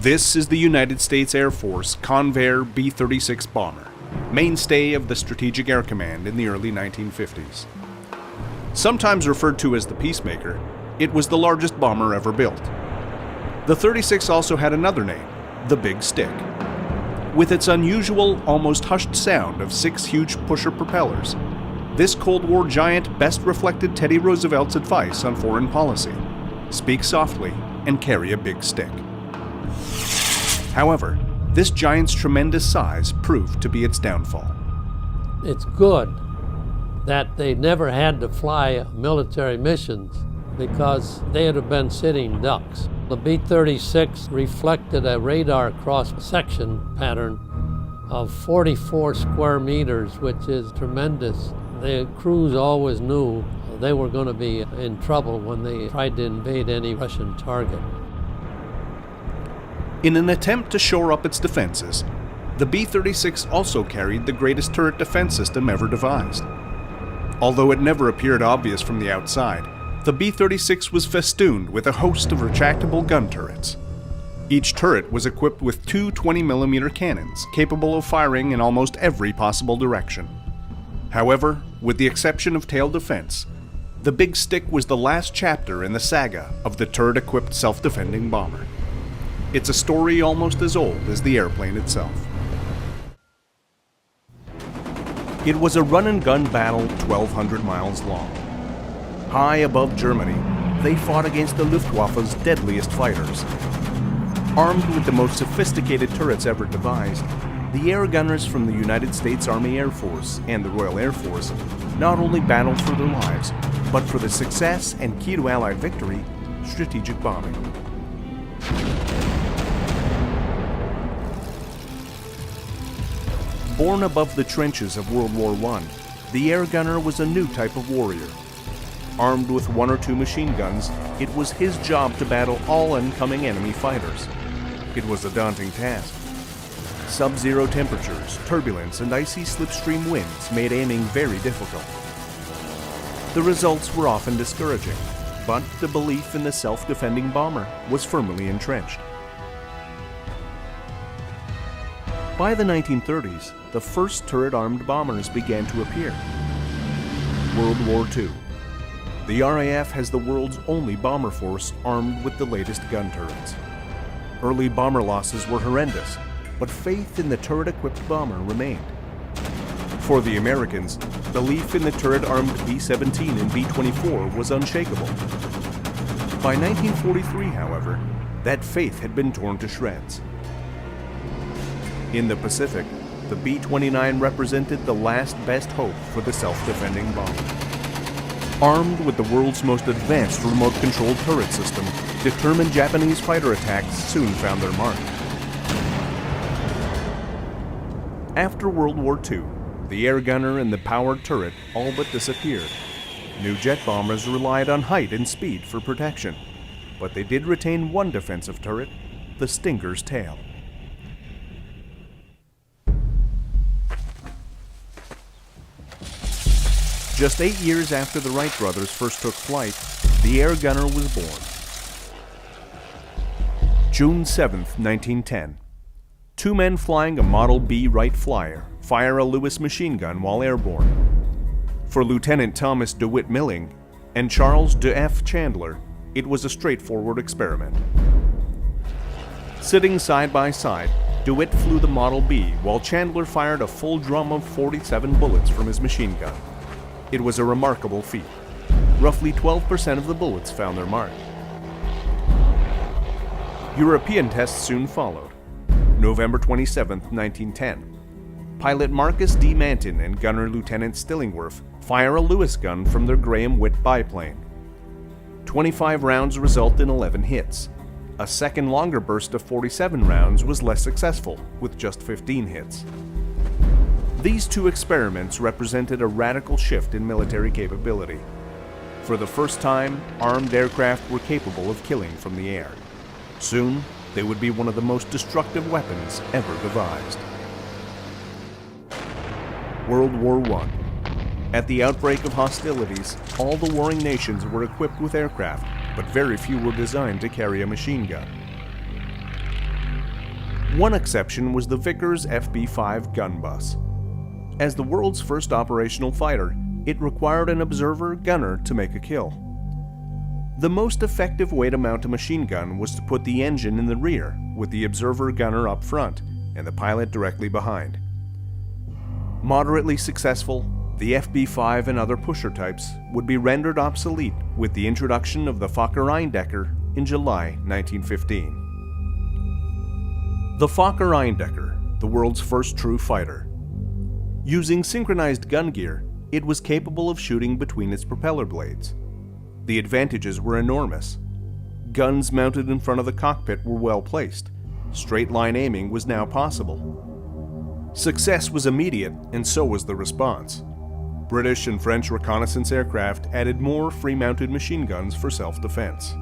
This is the United States Air Force Convair B-36 bomber, mainstay of the Strategic Air Command in the early 1950s. Sometimes referred to as the Peacemaker, it was the largest bomber ever built. The 36 also had another name, the Big Stick. With its unusual, almost hushed sound of 6 huge pusher propellers, this Cold War giant best reflected Teddy Roosevelt's advice on foreign policy: speak softly and carry a big stick. However, this giant's tremendous size proved to be its downfall. It's good that they never had to fly military missions because they'd have been sitting ducks. The B-36 reflected a radar cross-section pattern of 44 square meters, which is tremendous. The crews always knew they were going to be in trouble when they tried to invade any Russian target. In an attempt to shore up its defenses, the B-36 also carried the greatest turret defense system ever devised. Although it never appeared obvious from the outside, the B-36 was festooned with a host of retractable gun turrets. Each turret was equipped with 2 20mm cannons capable of firing in almost every possible direction. However, with the exception of tail defense, the Big Stick was the last chapter in the saga of the turret-equipped self-defending bomber. It's a story almost as old as the airplane itself. It was a run-and-gun battle 1,200 miles long. High above Germany, they fought against the Luftwaffe's deadliest fighters. Armed with the most sophisticated turrets ever devised, the air gunners from the United States Army Air Force and the Royal Air Force not only battled for their lives, but for the success and key to Allied victory, strategic bombing. Born above the trenches of World War I, the air gunner was a new type of warrior. Armed with 1 or 2 machine guns, it was his job to battle all incoming enemy fighters. It was a daunting task. Sub-zero temperatures, turbulence, and icy slipstream winds made aiming very difficult. The results were often discouraging, but the belief in the self-defending bomber was firmly entrenched. By the 1930s, the first turret-armed bombers began to appear. World War II. The RAF has the world's only bomber force armed with the latest gun turrets. Early bomber losses were horrendous, but faith in the turret-equipped bomber remained. For the Americans, belief in the turret-armed B-17 and B-24 was unshakable. By 1943, however, that faith had been torn to shreds. In the Pacific, the B-29 represented the last best hope for the self-defending bomber. Armed with the world's most advanced remote-controlled turret system, determined Japanese fighter attacks soon found their mark. After World War II, the air gunner and the powered turret all but disappeared. New jet bombers relied on height and speed for protection, but they did retain one defensive turret, the Stinger's tail. Just 8 years after the Wright brothers first took flight, the air gunner was born. June 7, 1910. 2 men flying a Model B Wright Flyer fire a Lewis machine gun while airborne. For Lieutenant Thomas DeWitt Milling and Charles de F. Chandler, it was a straightforward experiment. Sitting side by side, DeWitt flew the Model B while Chandler fired a full drum of 47 bullets from his machine gun. It was a remarkable feat. Roughly 12% of the bullets found their mark. European tests soon followed. November 27, 1910. Pilot Marcus D. Manton and gunner Lieutenant Stillingworth fire a Lewis gun from their Graham-Witt biplane. 25 rounds result in 11 hits. A second longer burst of 47 rounds was less successful, with just 15 hits. These 2 experiments represented a radical shift in military capability. For the first time, armed aircraft were capable of killing from the air. Soon, they would be one of the most destructive weapons ever devised. World War I. At the outbreak of hostilities, all the warring nations were equipped with aircraft, but very few were designed to carry a machine gun. One exception was the Vickers FB-5 gun bus. As the world's first operational fighter, it required an observer gunner to make a kill. The most effective way to mount a machine gun was to put the engine in the rear, with the observer gunner up front and the pilot directly behind. Moderately successful, the FB-5 and other pusher types would be rendered obsolete with the introduction of the Fokker-Eindecker in July 1915. The Fokker-Eindecker, the world's first true fighter. Using synchronized gun gear, it was capable of shooting between its propeller blades. The advantages were enormous. Guns mounted in front of the cockpit were well placed. Straight-line aiming was now possible. Success was immediate, and so was the response. British and French reconnaissance aircraft added more free-mounted machine guns for self-defense.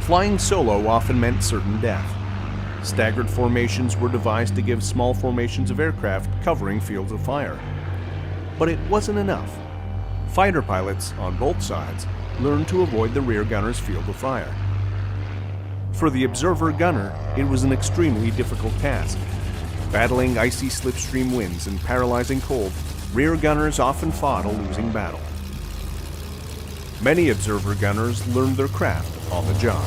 Flying solo often meant certain death. Staggered formations were devised to give small formations of aircraft covering fields of fire. But it wasn't enough. Fighter pilots, on both sides, learned to avoid the rear gunner's field of fire. For the observer gunner, it was an extremely difficult task. Battling icy slipstream winds and paralyzing cold, rear gunners often fought a losing battle. Many observer gunners learned their craft on the job.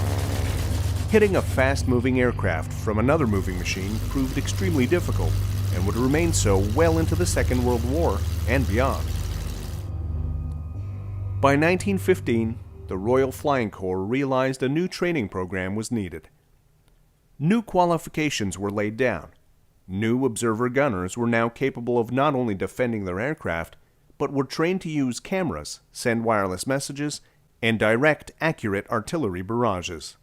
Hitting a fast-moving aircraft from another moving machine proved extremely difficult and would remain so well into the Second World War and beyond. By 1915, the Royal Flying Corps realized a new training program was needed. New qualifications were laid down. New observer gunners were now capable of not only defending their aircraft, but were trained to use cameras, send wireless messages, and direct accurate artillery barrages.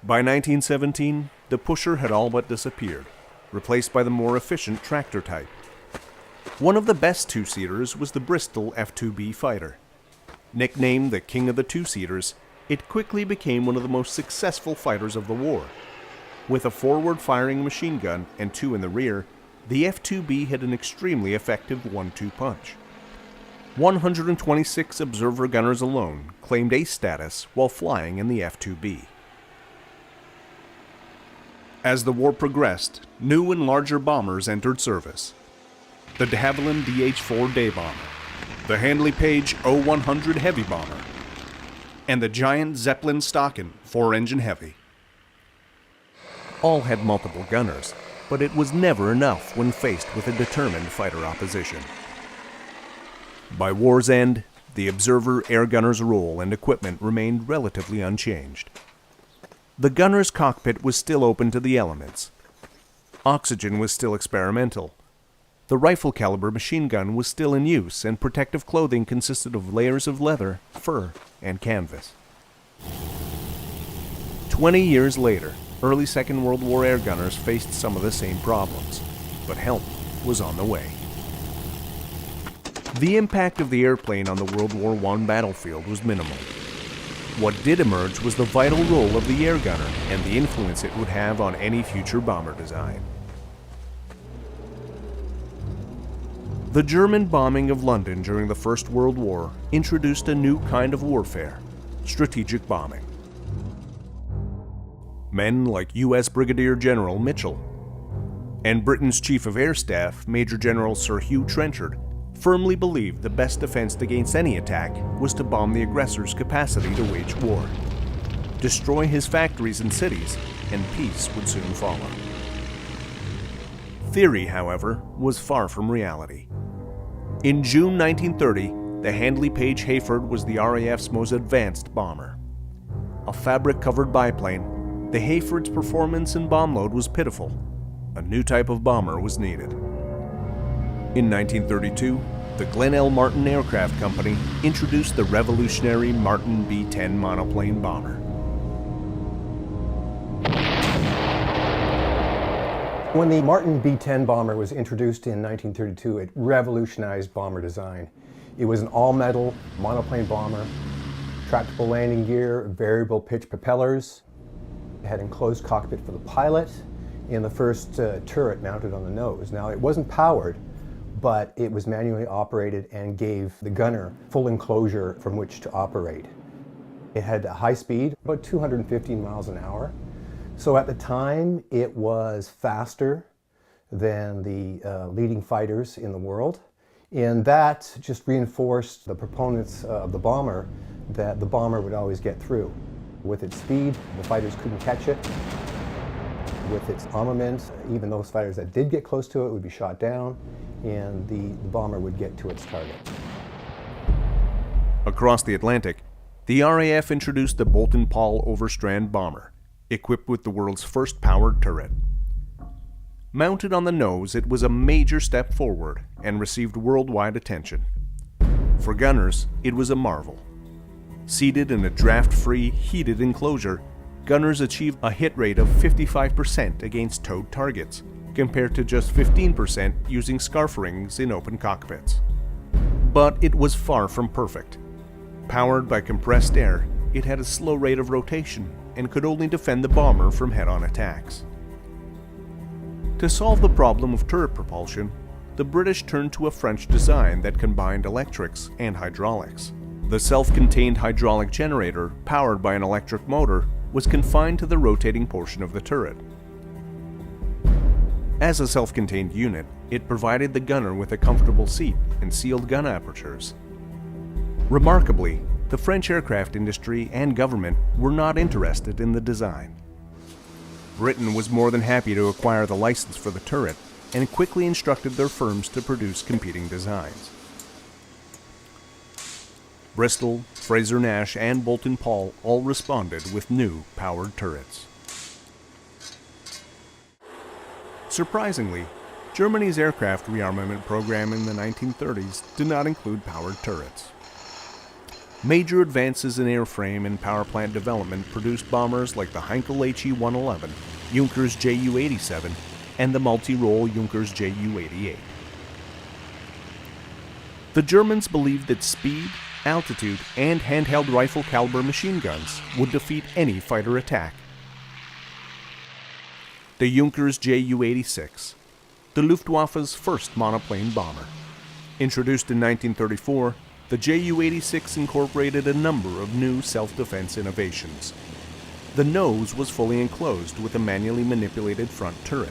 By 1917, the pusher had all but disappeared, replaced by the more efficient tractor type. One of the best two-seaters was the Bristol F-2B fighter. Nicknamed the King of the Two-Seaters, it quickly became one of the most successful fighters of the war. With a forward-firing machine gun and two in the rear, the F-2B had an extremely effective 1-2 punch. 126 observer gunners alone claimed ace status while flying in the F-2B. As the war progressed, new and larger bombers entered service. The de Havilland DH-4 day bomber, the Handley Page O-100 heavy bomber, and the giant Zeppelin Staaken 4-engine heavy. All had multiple gunners, but it was never enough when faced with a determined fighter opposition. By war's end, the observer air gunner's role and equipment remained relatively unchanged. The gunner's cockpit was still open to the elements. Oxygen was still experimental. The rifle-caliber machine gun was still in use, and protective clothing consisted of layers of leather, fur, and canvas. 20 years later, early Second World War air gunners faced some of the same problems, but help was on the way. The impact of the airplane on the World War I battlefield was minimal. What did emerge was the vital role of the air gunner and the influence it would have on any future bomber design. The German bombing of London during the First World War introduced a new kind of warfare: strategic bombing. Men like U.S. Brigadier General Mitchell and Britain's Chief of Air Staff, Major General Sir Hugh Trenchard, firmly believed the best defense against any attack was to bomb the aggressor's capacity to wage war, destroy his factories and cities, and peace would soon follow. Theory, however, was far from reality. In June 1930, the Handley Page Hayford was the RAF's most advanced bomber. A fabric-covered biplane, the Hayford's performance and bomb load was pitiful. A new type of bomber was needed. In 1932, the Glenn L. Martin Aircraft Company introduced the revolutionary Martin B-10 monoplane bomber. When the Martin B-10 bomber was introduced in 1932, it revolutionized bomber design. It was an all-metal monoplane bomber, tractable landing gear, variable pitch propellers. It had enclosed cockpit for the pilot and the first turret mounted on the nose. Now, it wasn't powered, but it was manually operated and gave the gunner full enclosure from which to operate. It had a high speed, about 215 miles an hour. So at the time, it was faster than the leading fighters in the world. And that just reinforced the proponents of the bomber that the bomber would always get through. With its speed, the fighters couldn't catch it. With its armament, even those fighters that did get close to it would be shot down, and the bomber would get to its target. Across the Atlantic, the RAF introduced the Boulton-Paul Overstrand bomber, equipped with the world's first powered turret. Mounted on the nose, it was a major step forward and received worldwide attention. For gunners, it was a marvel. Seated in a draft-free, heated enclosure, gunners achieved a hit rate of 55% against towed targets, compared to just 15% using Scarff rings in open cockpits. But it was far from perfect. Powered by compressed air, it had a slow rate of rotation and could only defend the bomber from head-on attacks. To solve the problem of turret propulsion, the British turned to a French design that combined electrics and hydraulics. The self-contained hydraulic generator, powered by an electric motor, was confined to the rotating portion of the turret. As a self-contained unit, it provided the gunner with a comfortable seat and sealed gun apertures. Remarkably, the French aircraft industry and government were not interested in the design. Britain was more than happy to acquire the license for the turret and quickly instructed their firms to produce competing designs. Bristol, Frazer-Nash, and Boulton-Paul all responded with new powered turrets. Surprisingly, Germany's aircraft rearmament program in the 1930s did not include powered turrets. Major advances in airframe and power plant development produced bombers like the Heinkel HE-111, Junkers Ju-87, and the multi-role Junkers Ju-88. The Germans believed that speed, altitude, and handheld rifle caliber machine guns would defeat any fighter attack. The Junkers Ju-86, the Luftwaffe's first monoplane bomber. Introduced in 1934, the Ju-86 incorporated a number of new self-defense innovations. The nose was fully enclosed with a manually manipulated front turret.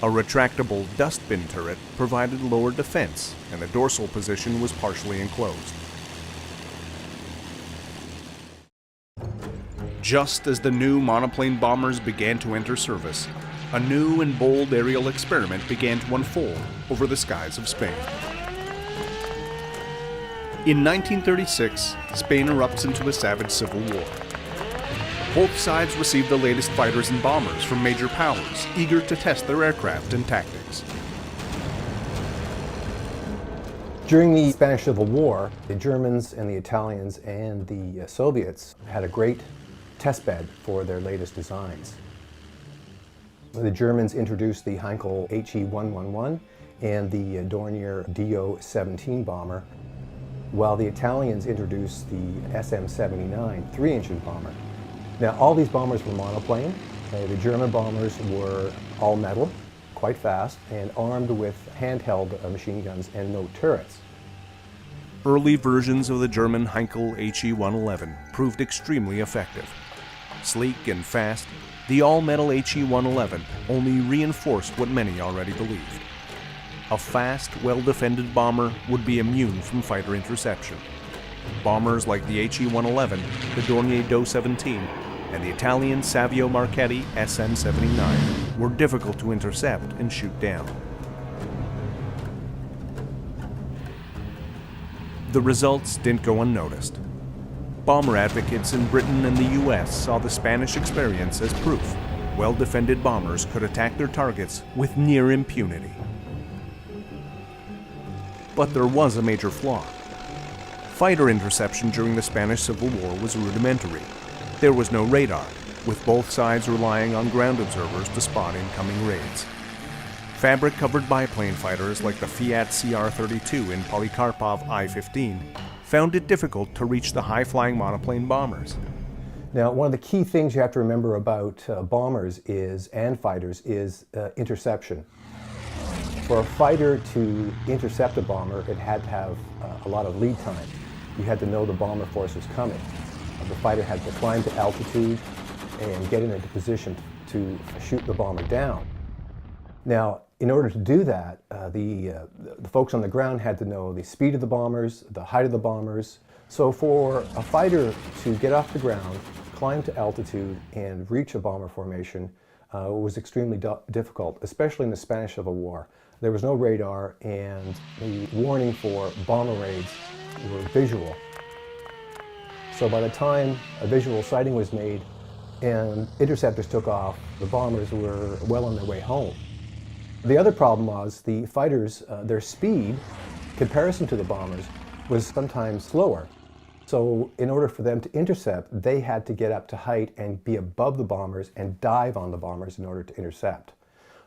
A retractable dustbin turret provided lower defense, and the dorsal position was partially enclosed. Just as the new monoplane bombers began to enter service, a new and bold aerial experiment began to unfold over the skies of Spain. In 1936, Spain erupts into a savage civil war. Both sides received the latest fighters and bombers from major powers, eager to test their aircraft and tactics. During the Spanish Civil War, the Germans and the Italians and the Soviets had a great testbed for their latest designs. The Germans introduced the Heinkel HE-111 and the Dornier Do-17 bomber, while the Italians introduced the SM-79 3-inch bomber. Now, all these bombers were monoplane. The German bombers were all metal, quite fast, and armed with handheld machine guns and no turrets. Early versions of the German Heinkel HE-111 proved extremely effective. Sleek and fast, the all-metal HE-111 only reinforced what many already believed. A fast, well-defended bomber would be immune from fighter interception. Bombers like the HE-111, the Dornier Do-17, and the Italian Savio Marchetti SM-79 were difficult to intercept and shoot down. The results didn't go unnoticed. Bomber advocates in Britain and the US saw the Spanish experience as proof well-defended bombers could attack their targets with near impunity. But there was a major flaw. Fighter interception during the Spanish Civil War was rudimentary. There was no radar, with both sides relying on ground observers to spot incoming raids. Fabric-covered biplane fighters like the Fiat CR-32 and Polikarpov I-15 found it difficult to reach the high-flying monoplane bombers. Now, one of the key things you have to remember about bombers and fighters is interception. For a fighter to intercept a bomber, it had to have a lot of lead time. You had to know the bomber force was coming. the fighter had to climb to altitude and get into position to shoot the bomber down. Now, in order to do that, the folks on the ground had to know the speed of the bombers, the height of the bombers. So for a fighter to get off the ground, climb to altitude, and reach a bomber formation was extremely difficult, especially in the Spanish Civil War. There was no radar, and the warning for bomber raids were visual. So by the time a visual sighting was made and interceptors took off, the bombers were well on their way home. The other problem was the fighters, their speed, in comparison to the bombers, was sometimes slower. So in order for them to intercept, they had to get up to height and be above the bombers and dive on the bombers in order to intercept.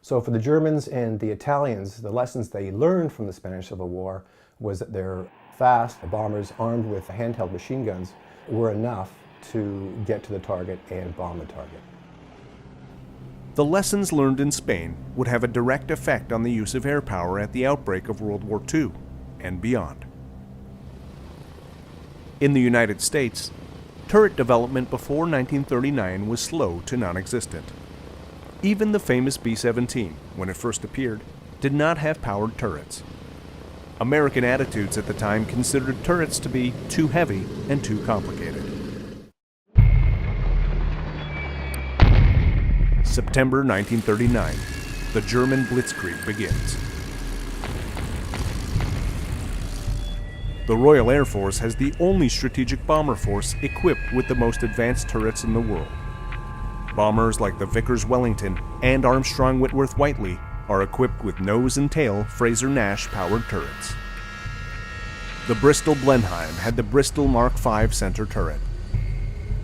So for the Germans and the Italians, the lessons they learned from the Spanish Civil War was that their fast bombers armed with handheld machine guns were enough to get to the target and bomb the target. The lessons learned in Spain would have a direct effect on the use of air power at the outbreak of World War II and beyond. In the United States, turret development before 1939 was slow to non-existent. Even the famous B-17, when it first appeared, did not have powered turrets. American attitudes at the time considered turrets to be too heavy and too complicated. September 1939, the German Blitzkrieg begins. The Royal Air Force has the only strategic bomber force equipped with the most advanced turrets in the world. Bombers like the Vickers Wellington and Armstrong Whitworth Whiteley are equipped with nose and tail Fraser-Nash powered turrets. The Bristol Blenheim had the Bristol Mark V center turret.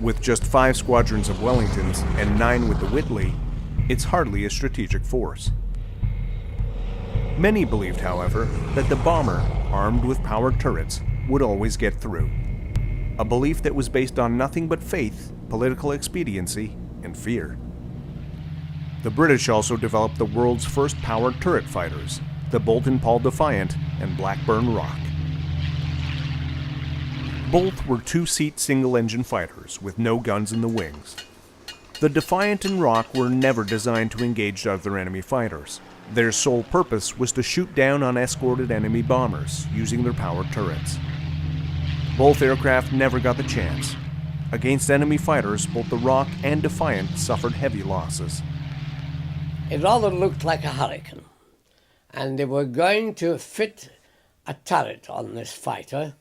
With just 5 squadrons of Wellingtons and 9 with the Whitley, it's hardly a strategic force. Many believed, however, that the bomber, armed with powered turrets, would always get through. A belief that was based on nothing but faith, political expediency, and fear. The British also developed the world's first powered turret fighters, the Boulton-Paul Defiant and Blackburn Rock. Both were 2-seat single-engine fighters with no guns in the wings. The Defiant and Rock were never designed to engage other enemy fighters. Their sole purpose was to shoot down unescorted enemy bombers using their powered turrets. Both aircraft never got the chance. Against enemy fighters, both the Rock and Defiant suffered heavy losses. It rather looked like a Hurricane, and they were going to fit a turret on this fighter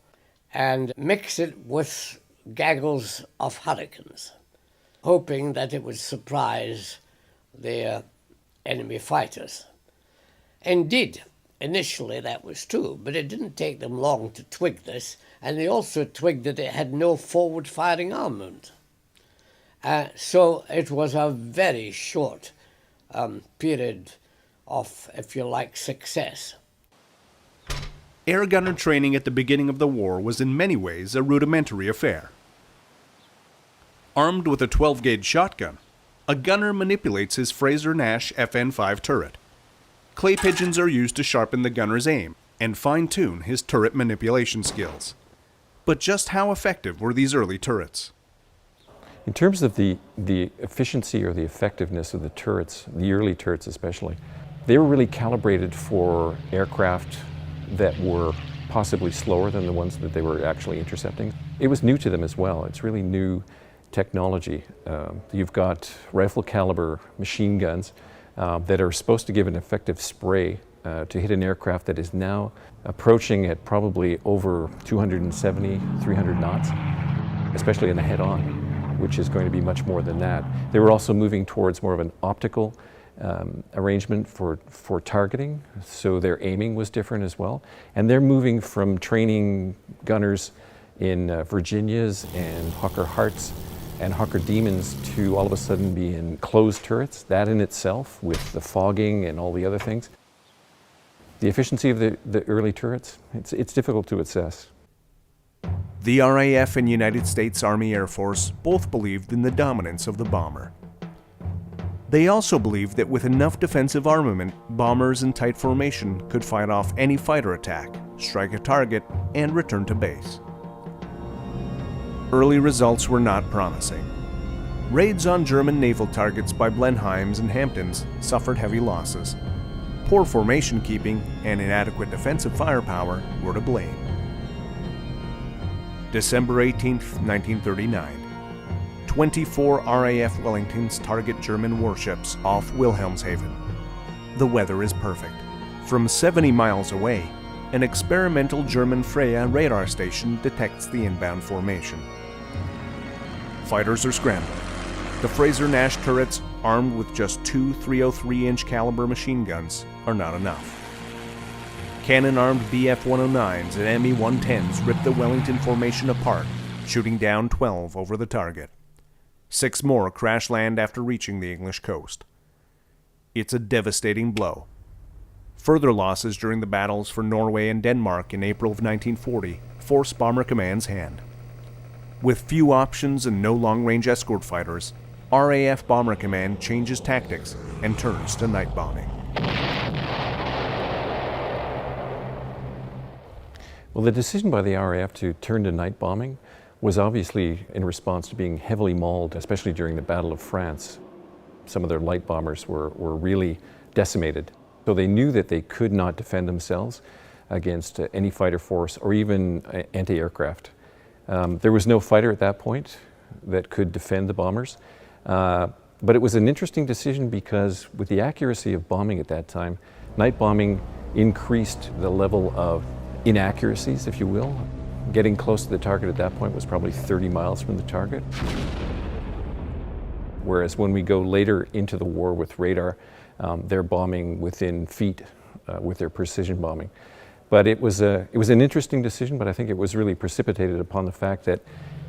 and mix it with gaggles of Hurricanes, hoping that it would surprise the enemy fighters. Indeed, initially that was true, but it didn't take them long to twig this, and they also twigged that it had no forward-firing armament. So it was a very short period of, if you like, success. Air gunner training at the beginning of the war was in many ways a rudimentary affair. Armed with a 12-gauge shotgun, a gunner manipulates his Fraser-Nash FN-5 turret. Clay pigeons are used to sharpen the gunner's aim and fine-tune his turret manipulation skills. But just how effective were these early turrets? In terms of the efficiency or the effectiveness of the turrets, the early turrets especially, they were really calibrated for aircraft that were possibly slower than the ones that they were actually intercepting. It was new to them as well. It's really new technology. You've got rifle caliber machine guns that are supposed to give an effective spray to hit an aircraft that is now approaching at probably over 270, 300 knots, especially in a head-on, which is going to be much more than that. They were also moving towards more of an optical arrangement for targeting, so their aiming was different as well. And they're moving from training gunners in Virginias and Hawker Harts and Hawker Demons to all of a sudden be in closed turrets. That in itself, with the fogging and all the other things. The efficiency of the early turrets, it's difficult to assess. The RAF and United States Army Air Force both believed in the dominance of the bomber. They also believed that with enough defensive armament, bombers in tight formation could fight off any fighter attack, strike a target, and return to base. early results were not promising. Raids on German naval targets by Blenheims and Hamptons suffered heavy losses. Poor formation keeping and inadequate defensive firepower were to blame. December 18, 1939. 24 RAF Wellingtons target German warships off Wilhelmshaven. The weather is perfect. From 70 miles away, an experimental German Freya radar station detects the inbound formation. Fighters are scrambling. The Fraser-Nash turrets, armed with just two 303-inch caliber machine guns, are not enough. Cannon-armed BF-109s and ME-110s rip the Wellington formation apart, shooting down 12 over the target. 6 more crash land after reaching the English coast. It's a devastating blow. Further losses during the battles for Norway and Denmark in April of 1940 forced Bomber Command's hand. With few options and no long-range escort fighters, RAF Bomber Command changes tactics and turns to night bombing. Well, the decision by the RAF to turn to night bombing was obviously in response to being heavily mauled, especially during the Battle of France. Some of their light bombers were really decimated. So they knew that they could not defend themselves against any fighter force or even anti-aircraft. There was no fighter at that point that could defend the bombers. But it was an interesting decision because with the accuracy of bombing at that time, night bombing increased the level of inaccuracies, if you will. Getting close to the target at that point was probably 30 miles from the target. Whereas when we go later into the war with radar, they're bombing within feet with their precision bombing. But it was an interesting decision, but I think it was really precipitated upon the fact that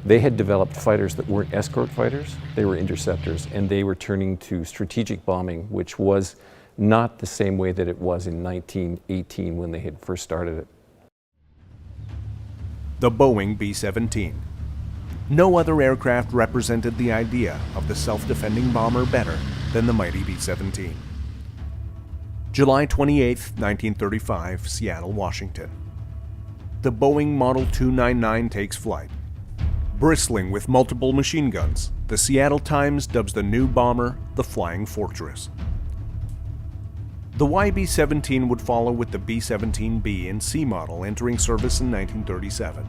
they had developed fighters that weren't escort fighters, they were interceptors, and they were turning to strategic bombing, which was not the same way that it was in 1918 when they had first started it. The Boeing B-17. No other aircraft represented the idea of the self-defending bomber better than the mighty B-17. July 28, 1935, Seattle, Washington. The Boeing Model 299 takes flight. Bristling with multiple machine guns, the Seattle Times dubs the new bomber the Flying Fortress. The YB-17 would follow with the B-17B and C model entering service in 1937.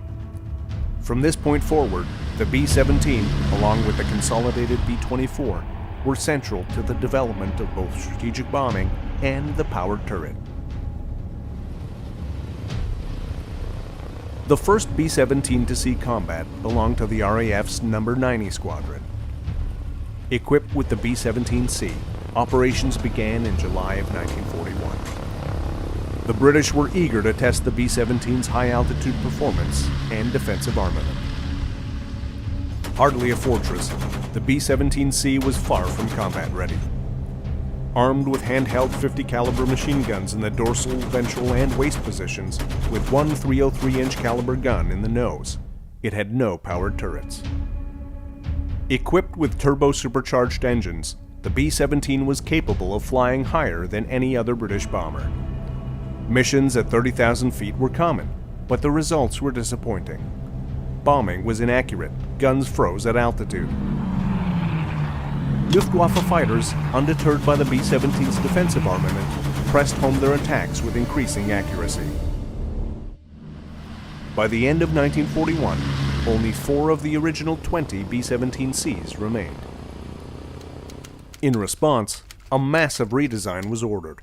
From this point forward, the B-17, along with the consolidated B-24, were central to the development of both strategic bombing and the powered turret. The first B-17 to see combat belonged to the RAF's No. 90 Squadron. Equipped with the B-17C, operations began in July of 1941. The British were eager to test the B-17's high-altitude performance and defensive armament. Hardly a fortress, the B-17C was far from combat ready. Armed with handheld 50 caliber machine guns in the dorsal, ventral, and waist positions, with one 303-inch caliber gun in the nose, it had no powered turrets. Equipped with turbo-supercharged engines, the B-17 was capable of flying higher than any other British bomber. Missions at 30,000 feet were common, but the results were disappointing. Bombing was inaccurate, guns froze at altitude. Luftwaffe fighters, undeterred by the B-17's defensive armament, pressed home their attacks with increasing accuracy. By the end of 1941, only 4 of the original 20 B-17Cs remained. In response, a massive redesign was ordered.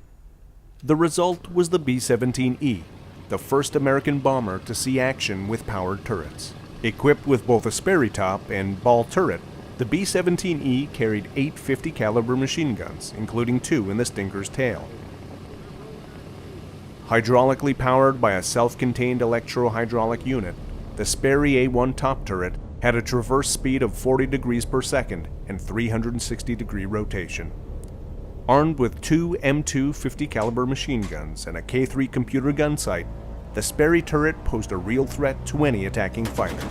The result was the B-17E, the first American bomber to see action with powered turrets. Equipped with both a Sperry top and ball turret, the B-17E carried 8 50 caliber machine guns, including 2 in the Stinker's tail. Hydraulically powered by a self-contained electro-hydraulic unit, the Sperry A1 top turret had a traverse speed of 40 degrees per second and 360-degree rotation. Armed with 2 M2 50 caliber machine guns and a K3 computer gun sight, the Sperry turret posed a real threat to any attacking fighter.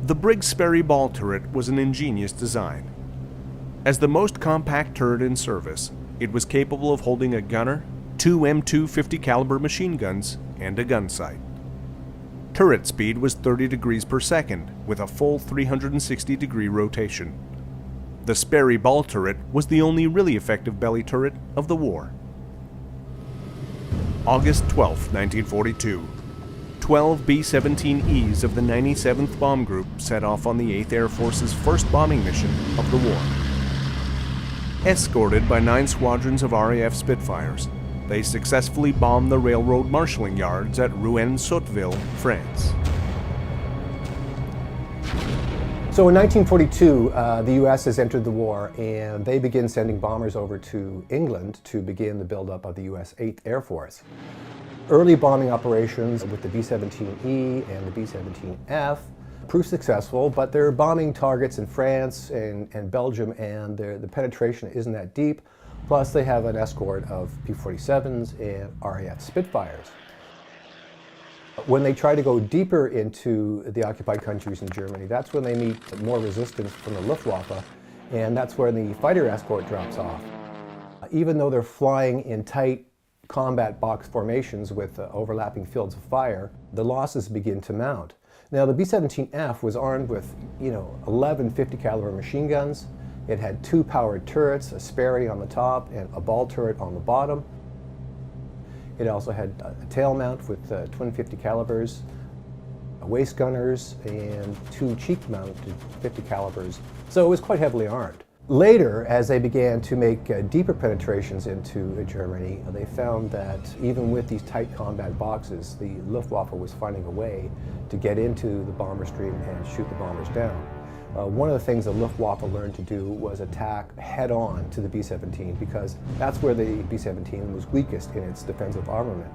The Briggs Sperry ball turret was an ingenious design. As the most compact turret in service, it was capable of holding a gunner, 2 M2 50 caliber machine guns, and a gun sight. Turret speed was 30 degrees per second, with a full 360-degree rotation. The Sperry ball turret was the only really effective belly turret of the war. August 12, 1942. 12 B-17Es of the 97th Bomb Group set off on the 8th Air Force's first bombing mission of the war. Escorted by 9 squadrons of RAF Spitfires, they successfully bombed the railroad marshalling yards at Rouen-Sotteville, France. So in 1942, the U.S. has entered the war, and they begin sending bombers over to England to begin the buildup of the U.S. 8th Air Force. Early bombing operations with the B-17E and the B-17F proved successful, but they're bombing targets in France and Belgium, and the penetration isn't that deep. Plus, they have an escort of P-47s and RAF Spitfires. When they try to go deeper into the occupied countries in Germany, that's when they meet more resistance from the Luftwaffe, and that's where the fighter escort drops off. Even though they're flying in tight combat box formations with overlapping fields of fire, the losses begin to mount. Now, the B-17F was armed with, 11 50 caliber machine guns. It had 2 powered turrets, a Sperry on the top and a ball turret on the bottom. It also had a tail mount with twin 50 calibers, waist gunners, and 2 cheek mounted 50 calibers. So it was quite heavily armed. Later, as they began to make deeper penetrations into Germany, they found that even with these tight combat boxes, the Luftwaffe was finding a way to get into the bomber stream and shoot the bombers down. One of the things the Luftwaffe learned to do was attack head-on to the B-17, because that's where the B-17 was weakest in its defensive armament.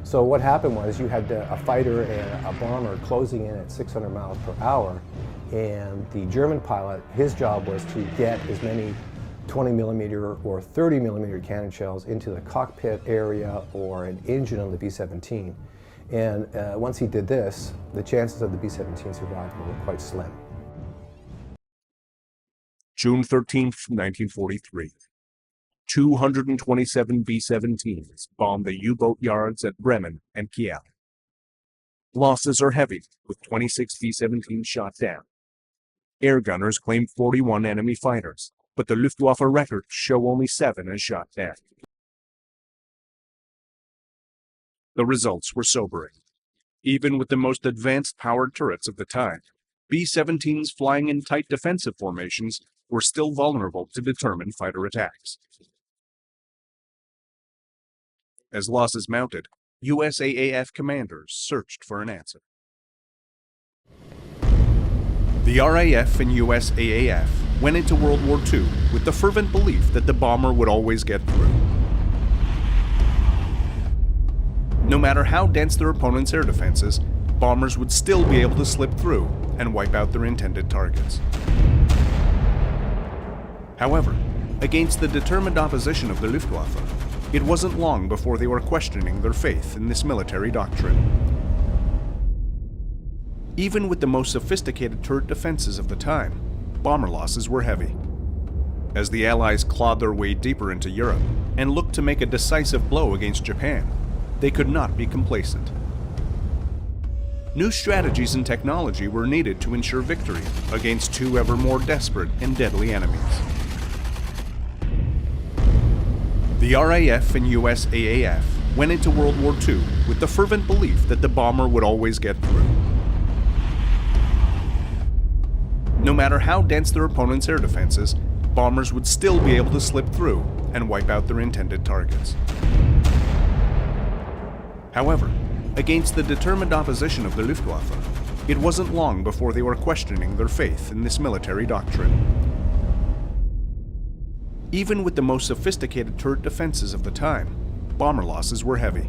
So what happened was you had a fighter and a bomber closing in at 600 miles per hour, and the German pilot, his job was to get as many 20 millimeter or 30 millimeter cannon shells into the cockpit area or an engine on the B-17. And once he did this, the chances of the B-17 survival were quite slim. June 13, 1943. 227 B-17s bombed the U-boat yards at Bremen and Kiel. Losses are heavy, with 26 B-17s shot down. Air gunners claim 41 enemy fighters, but the Luftwaffe records show only 7 as shot down. The results were sobering. Even with the most advanced powered turrets of the time, B-17s flying in tight defensive formations were still vulnerable to determined fighter attacks. As losses mounted, USAAF commanders searched for an answer. The RAF and USAAF went into World War II with the fervent belief that the bomber would always get through. No matter how dense their opponent's air defenses, bombers would still be able to slip through and wipe out their intended targets. However, against the determined opposition of the Luftwaffe, it wasn't long before they were questioning their faith in this military doctrine. Even with the most sophisticated turret defenses of the time, bomber losses were heavy. As the Allies clawed their way deeper into Europe and looked to make a decisive blow against Japan, they could not be complacent. New strategies and technology were needed to ensure victory against 2 ever more desperate and deadly enemies. The RAF and USAAF went into World War II with the fervent belief that the bomber would always get through. No matter how dense their opponent's air defenses, bombers would still be able to slip through and wipe out their intended targets. However, against the determined opposition of the Luftwaffe, it wasn't long before they were questioning their faith in this military doctrine. Even with the most sophisticated turret defenses of the time, bomber losses were heavy.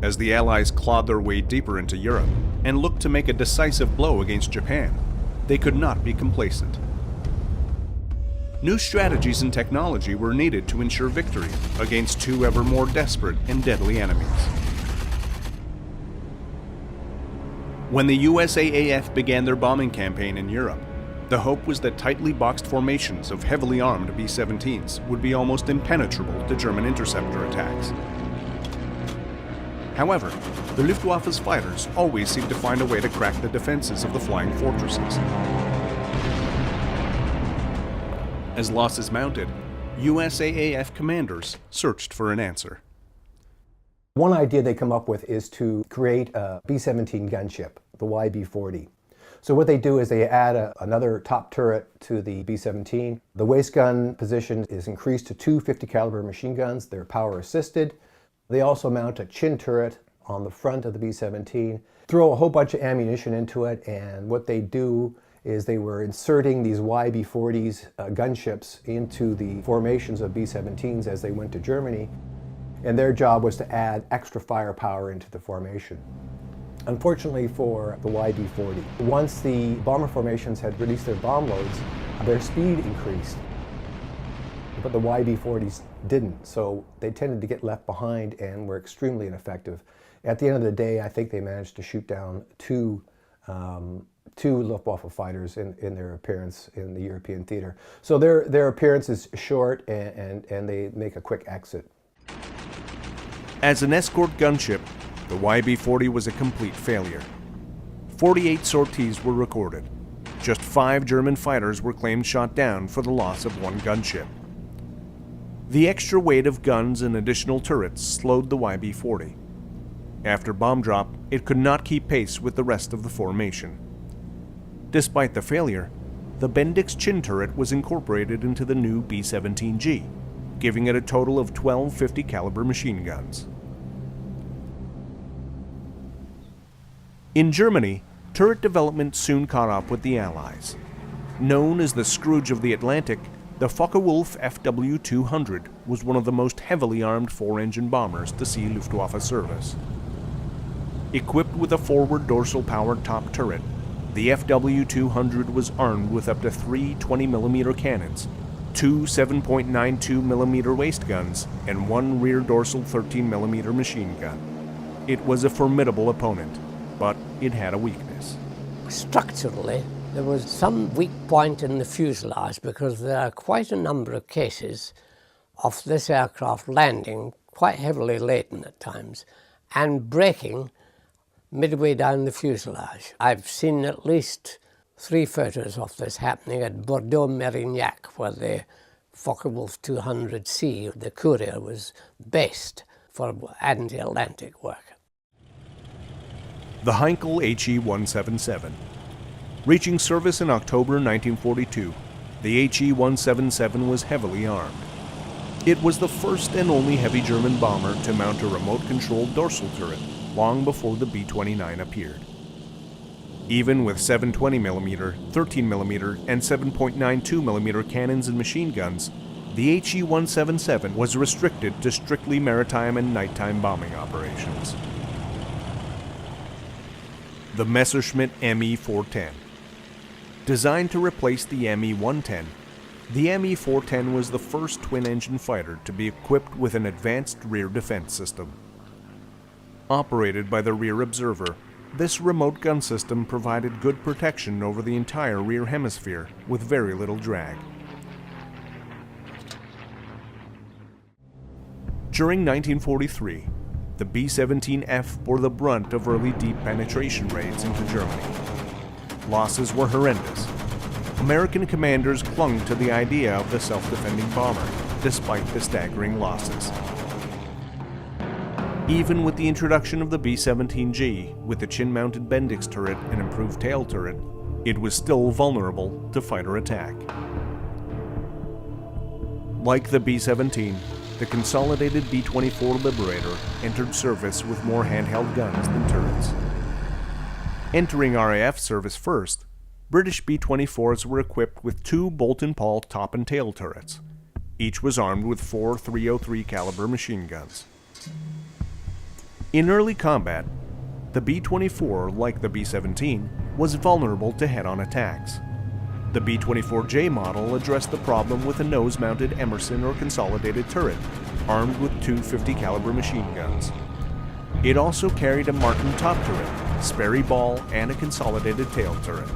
As the Allies clawed their way deeper into Europe and looked to make a decisive blow against Japan, they could not be complacent. New strategies and technology were needed to ensure victory against 2 ever more desperate and deadly enemies. When the USAAF began their bombing campaign in Europe, the hope was that tightly boxed formations of heavily armed B-17s would be almost impenetrable to German interceptor attacks. However, the Luftwaffe's fighters always seemed to find a way to crack the defenses of the flying fortresses. As losses mounted, USAAF commanders searched for an answer. One idea they come up with is to create a B-17 gunship, the YB-40. So what they do is they add another top turret to the B-17. The waist gun position is increased to two 50 caliber machine guns. They're power assisted. They also mount a chin turret on the front of the B-17, throw a whole bunch of ammunition into it, and what they do is they were inserting these YB-40s gunships into the formations of B-17s as they went to Germany, and their job was to add extra firepower into the formation. Unfortunately for the YB-40, once the bomber formations had released their bomb loads, their speed increased, but the YB-40s didn't, so they tended to get left behind and were extremely ineffective. At the end of the day, I think they managed to shoot down two Luftwaffe fighters in their appearance in the European theater. So their appearance is short and they make a quick exit. As an escort gunship, the YB-40 was a complete failure. 48 sorties were recorded. Just 5 German fighters were claimed shot down for the loss of 1 gunship. The extra weight of guns and additional turrets slowed the YB-40. After bomb drop, it could not keep pace with the rest of the formation. Despite the failure, the Bendix chin turret was incorporated into the new B-17G, giving it a total of 12 50 caliber machine guns. In Germany, turret development soon caught up with the Allies. Known as the Scrooge of the Atlantic, the Focke-Wulf FW-200 was one of the most heavily armed 4-engine bombers to see Luftwaffe service. Equipped with a forward dorsal powered top turret, the FW-200 was armed with up to 3 20mm cannons, 2 7.92mm waist guns, and 1 rear dorsal 13mm machine gun. It was a formidable opponent, but it had a weakness. Structurally, there was some weak point in the fuselage because there are quite a number of cases of this aircraft landing quite heavily laden at times and breaking midway down the fuselage. I've seen at least 3 photos of this happening at Bordeaux-Merignac, where the Focke-Wulf 200C, the Courier, was based for anti-Atlantic work. The Heinkel HE-177. Reaching service in October 1942, the HE-177 was heavily armed. It was the first and only heavy German bomber to mount a remote-controlled dorsal turret long before the B-29 appeared. Even with 720mm, 13mm, and 7.92mm cannons and machine guns, the HE-177 was restricted to strictly maritime and nighttime bombing operations. The Messerschmitt Me-410. Designed to replace the Me-110, the Me-410 was the first twin-engine fighter to be equipped with an advanced rear defense system. Operated by the rear observer, this remote gun system provided good protection over the entire rear hemisphere with very little drag. During 1943, the B-17F bore the brunt of early deep penetration raids into Germany. Losses were horrendous. American commanders clung to the idea of the self-defending bomber, despite the staggering losses. Even with the introduction of the B-17G, with the chin-mounted Bendix turret and improved tail turret, it was still vulnerable to fighter attack. Like the B-17, the consolidated B-24 Liberator entered service with more handheld guns than turrets. Entering RAF service first, British B-24s were equipped with 2 Bolt-and-Paul top and tail turrets. Each was armed with 4 .303 caliber machine guns. In early combat, the B-24, like the B-17, was vulnerable to head-on attacks. The B-24J model addressed the problem with a nose-mounted Emerson or consolidated turret, armed with 2 50 caliber machine guns. It also carried a Martin top turret, Sperry ball, and a consolidated tail turret.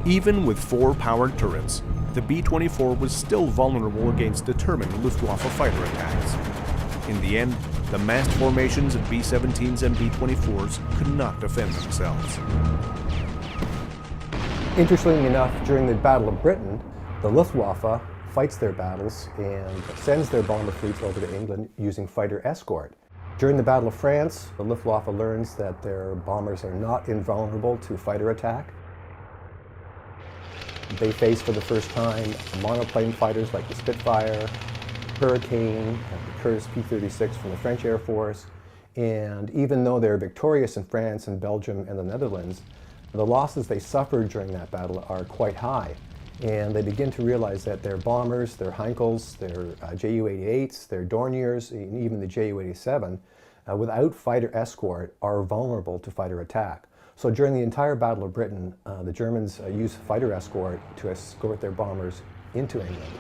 Even with 4 powered turrets, the B-24 was still vulnerable against determined Luftwaffe fighter attacks. In the end, the massed formations of B-17s and B-24s could not defend themselves. Interestingly enough, during the Battle of Britain, the Luftwaffe fights their battles and sends their bomber fleets over to England using fighter escort. During the Battle of France, the Luftwaffe learns that their bombers are not invulnerable to fighter attack. They face for the first time monoplane fighters like the Spitfire, Hurricane, the Curtiss P-36 from the French Air Force. And even though they're victorious in France and Belgium and the Netherlands, the losses they suffered during that battle are quite high. And they begin to realize that their bombers, their Heinkels, their Ju-88s, their Dorniers, and even the Ju-87, without fighter escort, are vulnerable to fighter attack. So during the entire Battle of Britain, the Germans used fighter escort to escort their bombers into England.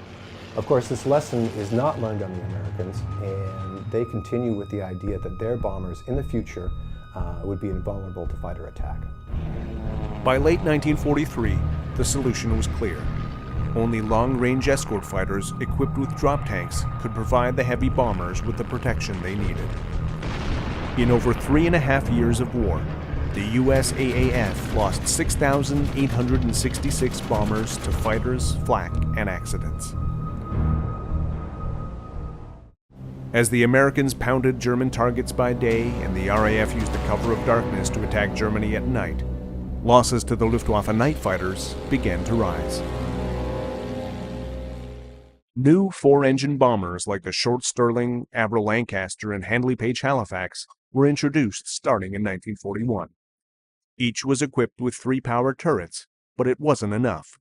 Of course, this lesson is not learned on the Americans, and they continue with the idea that their bombers in the future would be invulnerable to fighter attack. By late 1943, the solution was clear. Only long-range escort fighters equipped with drop tanks could provide the heavy bombers with the protection they needed. In over 3.5 years of war, the US AAF lost 6,866 bombers to fighters, flak, and accidents. As the Americans pounded German targets by day and the RAF used the cover of darkness to attack Germany at night, losses to the Luftwaffe night fighters began to rise. New 4-engine bombers like the Short Stirling, Avro Lancaster, and Handley Page Halifax were introduced starting in 1941. Each was equipped with 3 power turrets, but it wasn't enough.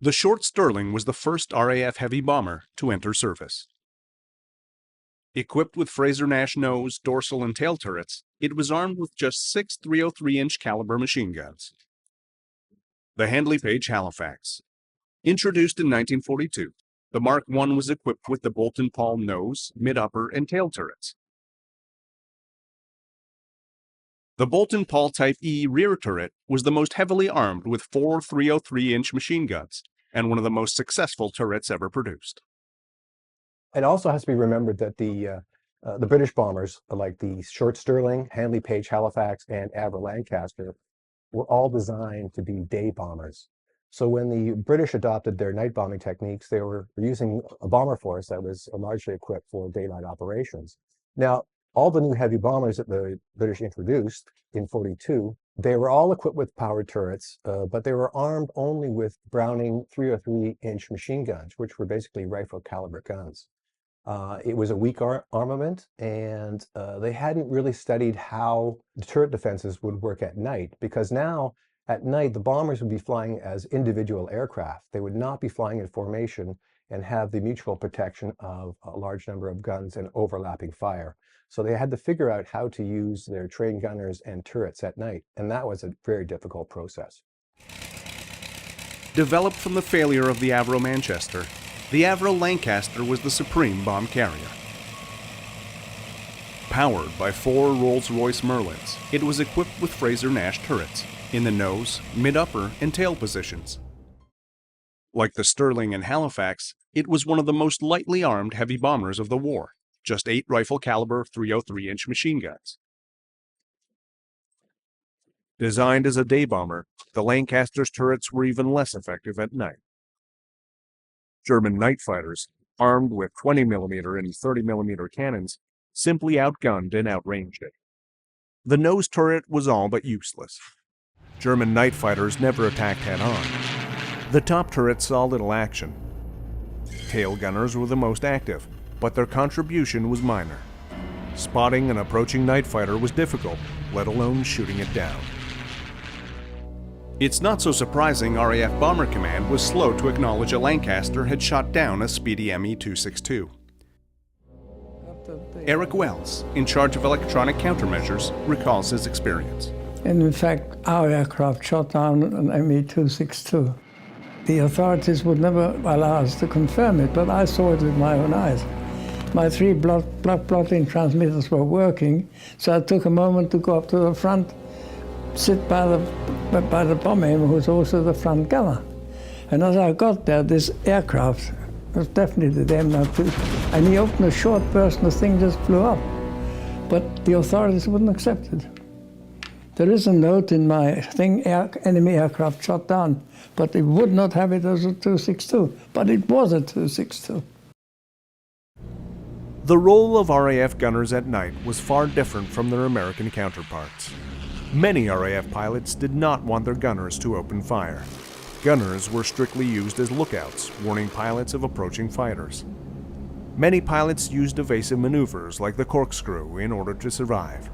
The Short Stirling was the first RAF heavy bomber to enter service. Equipped with Fraser-Nash nose, dorsal, and tail turrets, it was armed with just 6 303-inch caliber machine guns. The Handley Page Halifax. Introduced in 1942, the Mark I was equipped with the Boulton-Paul nose, mid-upper, and tail turrets. The Boulton-Paul Type E rear turret was the most heavily armed with 4 303-inch machine guns, and one of the most successful turrets ever produced. It also has to be remembered that the British bombers, like the Short Stirling, Handley Page Halifax, and Avro Lancaster, were all designed to be day bombers. So when the British adopted their night bombing techniques, they were using a bomber force that was largely equipped for daylight operations. Now, all the new heavy bombers that the British introduced in '42, they were all equipped with powered turrets, but they were armed only with Browning 303-inch machine guns, which were basically rifle caliber guns. It was a weak armament, and they hadn't really studied how the turret defenses would work at night, because now at night the bombers would be flying as individual aircraft. They would not be flying in formation and have the mutual protection of a large number of guns and overlapping fire. So they had to figure out how to use their trained gunners and turrets at night, and that was a very difficult process. Developed from the failure of the Avro Manchester, the Avro Lancaster was the supreme bomb carrier. Powered by 4 Rolls-Royce Merlins, it was equipped with Fraser-Nash turrets in the nose, mid-upper, and tail positions. Like the Stirling and Halifax, it was one of the most lightly armed heavy bombers of the war, just 8 rifle caliber 303-inch machine guns. Designed as a day bomber, the Lancaster's turrets were even less effective at night. German night fighters, armed with 20mm and 30mm cannons, simply outgunned and outranged it. The nose turret was all but useless. German night fighters never attacked head-on. The top turrets saw little action. Tail gunners were the most active, but their contribution was minor. Spotting an approaching night fighter was difficult, let alone shooting it down. It's not so surprising RAF Bomber Command was slow to acknowledge a Lancaster had shot down a speedy ME-262. Eric Wells, in charge of electronic countermeasures, recalls his experience. And in fact, our aircraft shot down an ME-262. The authorities would never allow us to confirm it, but I saw it with my own eyes. My 3 block plotting transmitters were working, so I took a moment to go up to the front, sit by the bomber who was also the front gunner. And as I got there, this aircraft It was definitely the M92. And he opened a short burst and the thing just flew up. But the authorities wouldn't accept it. There is a note in my thing, enemy aircraft shot down, but they would not have it as a 262. But it was a 262. The role of RAF gunners at night was far different from their American counterparts. Many RAF pilots did not want their gunners to open fire. Gunners were strictly used as lookouts, warning pilots of approaching fighters. Many pilots used evasive maneuvers like the corkscrew in order to survive.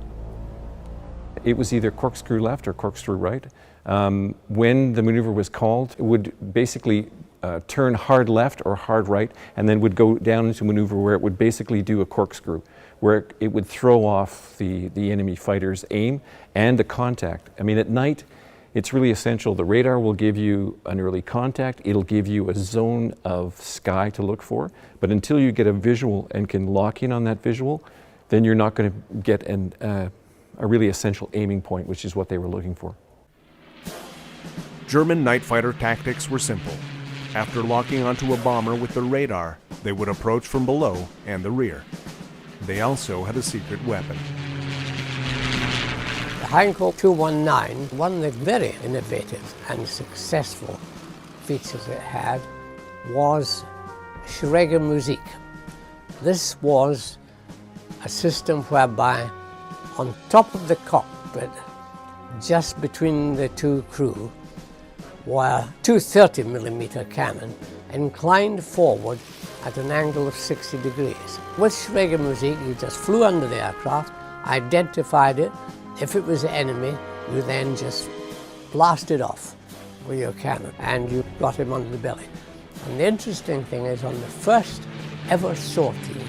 It was either corkscrew left or corkscrew right. When the maneuver was called, it would basically turn hard left or hard right, and then would go down into a maneuver where it would basically do a corkscrew, where it would throw off the enemy fighter's aim and the contact. I mean, at night, it's really essential. The radar will give you an early contact. It'll give you a zone of sky to look for. But until you get a visual and can lock in on that visual, then you're not going to get a really essential aiming point, which is what they were looking for. German night fighter tactics were simple. After locking onto a bomber with their radar, they would approach from below and the rear. They also had a secret weapon. The Heinkel 219, one of the very innovative and successful features it had was Schräge. This was a system whereby on top of the cockpit, just between the two crew, were two 30mm cannon inclined forward at an angle of 60 degrees. With Schräge, you just flew under the aircraft, identified it. If it was the enemy, you then just blasted off with your cannon and you got him under the belly. And the interesting thing is, on the first ever sortie,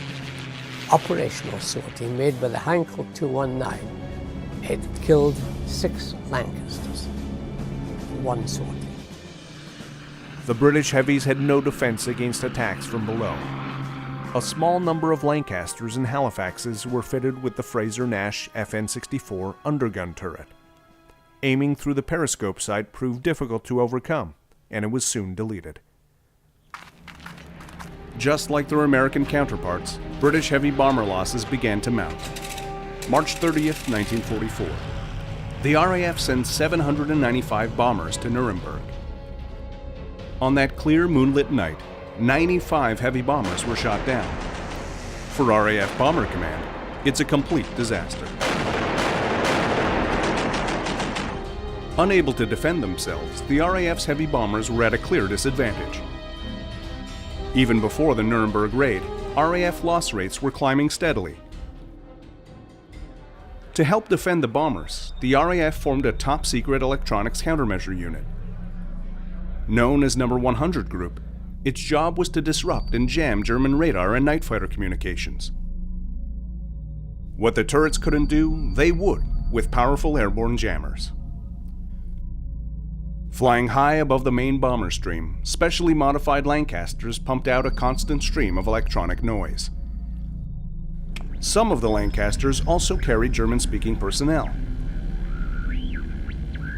operational sortie made by the Heinkel 219, it killed 6 Lancasters in one sortie. The British heavies had no defense against attacks from below. A small number of Lancasters and Halifaxes were fitted with the Fraser-Nash FN-64 undergun turret. Aiming through the periscope sight proved difficult to overcome, and it was soon deleted. Just like their American counterparts, British heavy bomber losses began to mount. March 30th, 1944. The RAF sends 795 bombers to Nuremberg. On that clear moonlit night, 95 heavy bombers were shot down. For RAF Bomber Command, it's a complete disaster. Unable to defend themselves, the RAF's heavy bombers were at a clear disadvantage. Even before the Nuremberg raid, RAF loss rates were climbing steadily. To help defend the bombers, the RAF formed a top-secret electronics countermeasure unit. Known as No. 100 Group, its job was to disrupt and jam German radar and night fighter communications. What the turrets couldn't do, they would, with powerful airborne jammers. Flying high above the main bomber stream, specially modified Lancasters pumped out a constant stream of electronic noise. Some of the Lancasters also carried German-speaking personnel.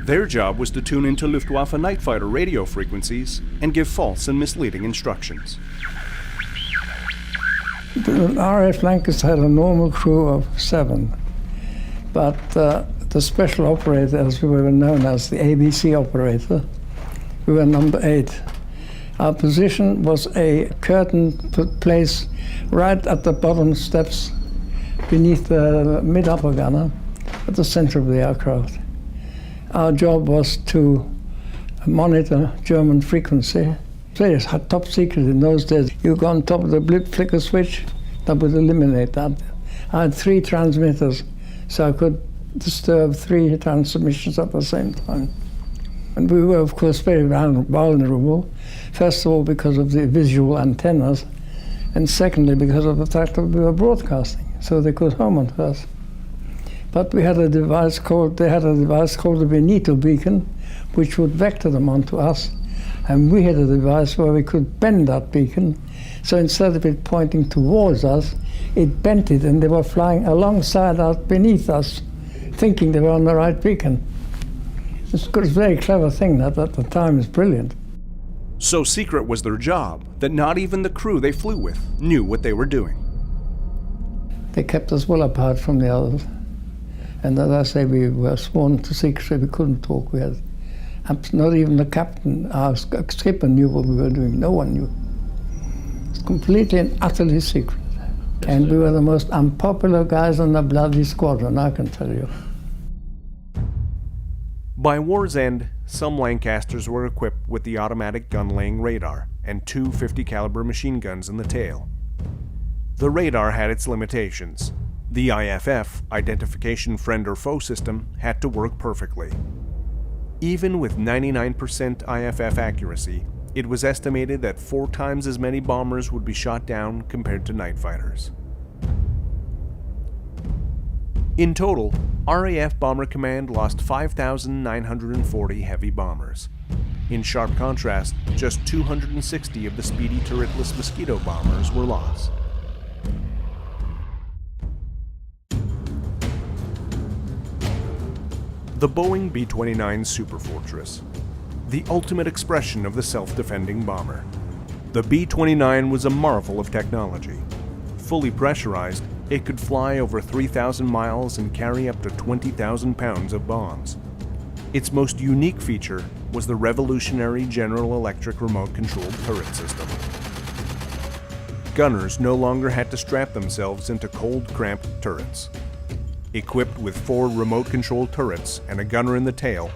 Their job was to tune into Luftwaffe night fighter radio frequencies and give false and misleading instructions. The RAF Lancaster had a normal crew of 7, but the special operator, as we were known as, the ABC operator, we were number 8. Our position was a curtain placed right at the bottom steps beneath the mid-upper gunner at the center of the aircraft. Our job was to monitor German frequency. Very top secret in those days. You go on top of the blip flicker switch, that would eliminate that. I had 3 transmitters, so I could disturb 3 transmissions at the same time. And we were, of course, very vulnerable. First of all, because of the visual antennas, and secondly, because of the fact that we were broadcasting, so they could home on us. But we had a device called, they had a device called the Benito beacon, which would vector them onto us. And we had a device where we could bend that beacon. So instead of it pointing towards us, it bent it, and they were flying alongside us, beneath us, thinking they were on the right beacon. It's a very clever thing that at the time is brilliant. So secret was their job that not even the crew they flew with knew what they were doing. They kept us well apart from the others. And as I say, we were sworn to secrecy. We couldn't talk. We had not even the captain, our skipper, knew what we were doing. No one knew. It's completely and utterly secret. And we were the most unpopular guys on the bloody squadron, I can tell you. By war's end, some Lancasters were equipped with the automatic gun-laying radar and two 50 caliber machine guns in the tail. The radar had its limitations. The IFF, Identification Friend or Foe system, had to work perfectly. Even with 99% IFF accuracy, it was estimated that 4 times as many bombers would be shot down compared to night fighters. In total, RAF Bomber Command lost 5,940 heavy bombers. In sharp contrast, just 260 of the speedy turretless Mosquito bombers were lost. The Boeing B-29 Superfortress, the ultimate expression of the self-defending bomber. The B-29 was a marvel of technology. Fully pressurized, it could fly over 3,000 miles and carry up to 20,000 pounds of bombs. Its most unique feature was the revolutionary General Electric remote-controlled turret system. Gunners no longer had to strap themselves into cold, cramped turrets. Equipped with 4 remote-controlled turrets and a gunner in the tail,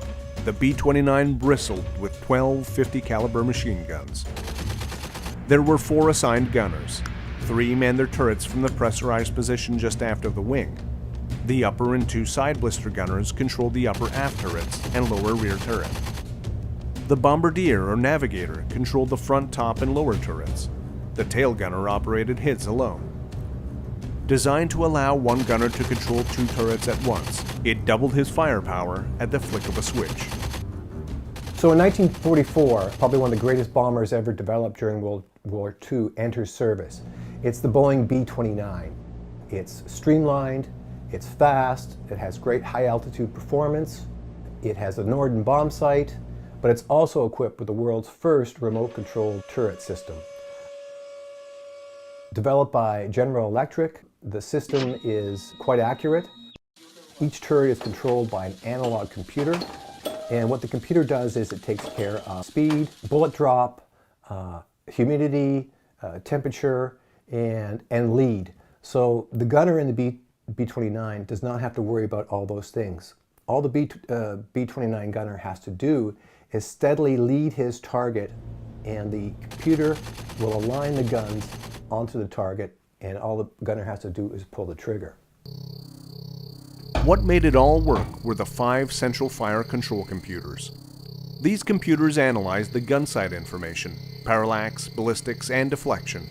the B-29 bristled with 12 50 caliber machine guns. There were 4 assigned gunners. 3 manned their turrets from the pressurized position just aft of the wing. The upper and 2 side blister gunners controlled the upper aft turrets and lower rear turret. The bombardier or navigator controlled the front, top, and lower turrets. The tail gunner operated his alone. Designed to allow one gunner to control 2 turrets at once, it doubled his firepower at the flick of a switch. So in 1944, probably one of the greatest bombers ever developed during World War II enters service. It's the Boeing B-29. It's streamlined, it's fast, it has great high-altitude performance, it has a Norden bomb sight, but it's also equipped with the world's first remote-controlled turret system. Developed by General Electric, the system is quite accurate. Each turret is controlled by an analog computer, and what the computer does is it takes care of speed, bullet drop, humidity, temperature, and lead. So the gunner in the B-29 does not have to worry about all those things. All the B-29 gunner has to do is steadily lead his target, and the computer will align the guns onto the target, and all the gunner has to do is pull the trigger. What made it all work were the 5 central fire control computers. These computers analyzed the gun sight information, parallax, ballistics, and deflection.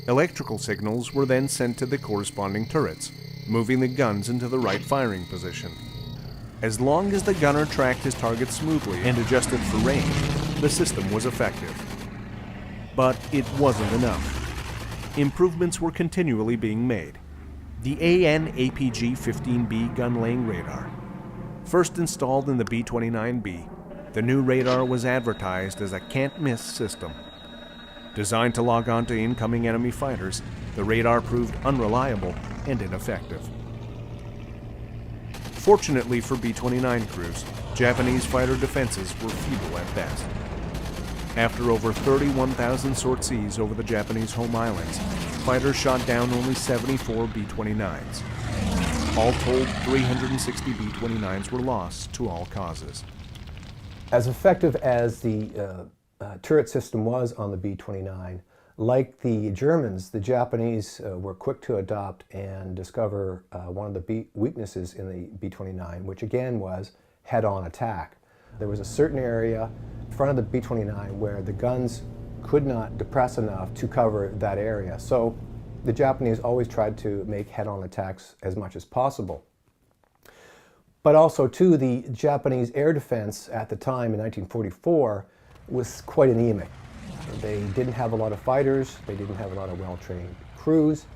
Electrical signals were then sent to the corresponding turrets, moving the guns into the right firing position. As long as the gunner tracked his target smoothly and adjusted for range, the system was effective. But it wasn't enough. Improvements were continually being made. The AN/APG-15B gun-laying radar. First installed in the B-29B, the new radar was advertised as a can't-miss system. Designed to log on to incoming enemy fighters, the radar proved unreliable and ineffective. Fortunately for B-29 crews, Japanese fighter defenses were feeble at best. After over 31,000 sorties over the Japanese home islands, fighters shot down only 74 B-29s. All told, 360 B-29s were lost to all causes. As effective as the turret system was on the B-29, like the Germans, the Japanese were quick to adopt and discover one of the weaknesses in the B-29, which again was head-on attack. There was a certain area in front of the B-29 where the guns could not depress enough to cover that area. So the Japanese always tried to make head-on attacks as much as possible. But also, too, the Japanese air defense at the time in 1944 was quite anemic. They didn't have a lot of fighters, they didn't have a lot of well-trained crews,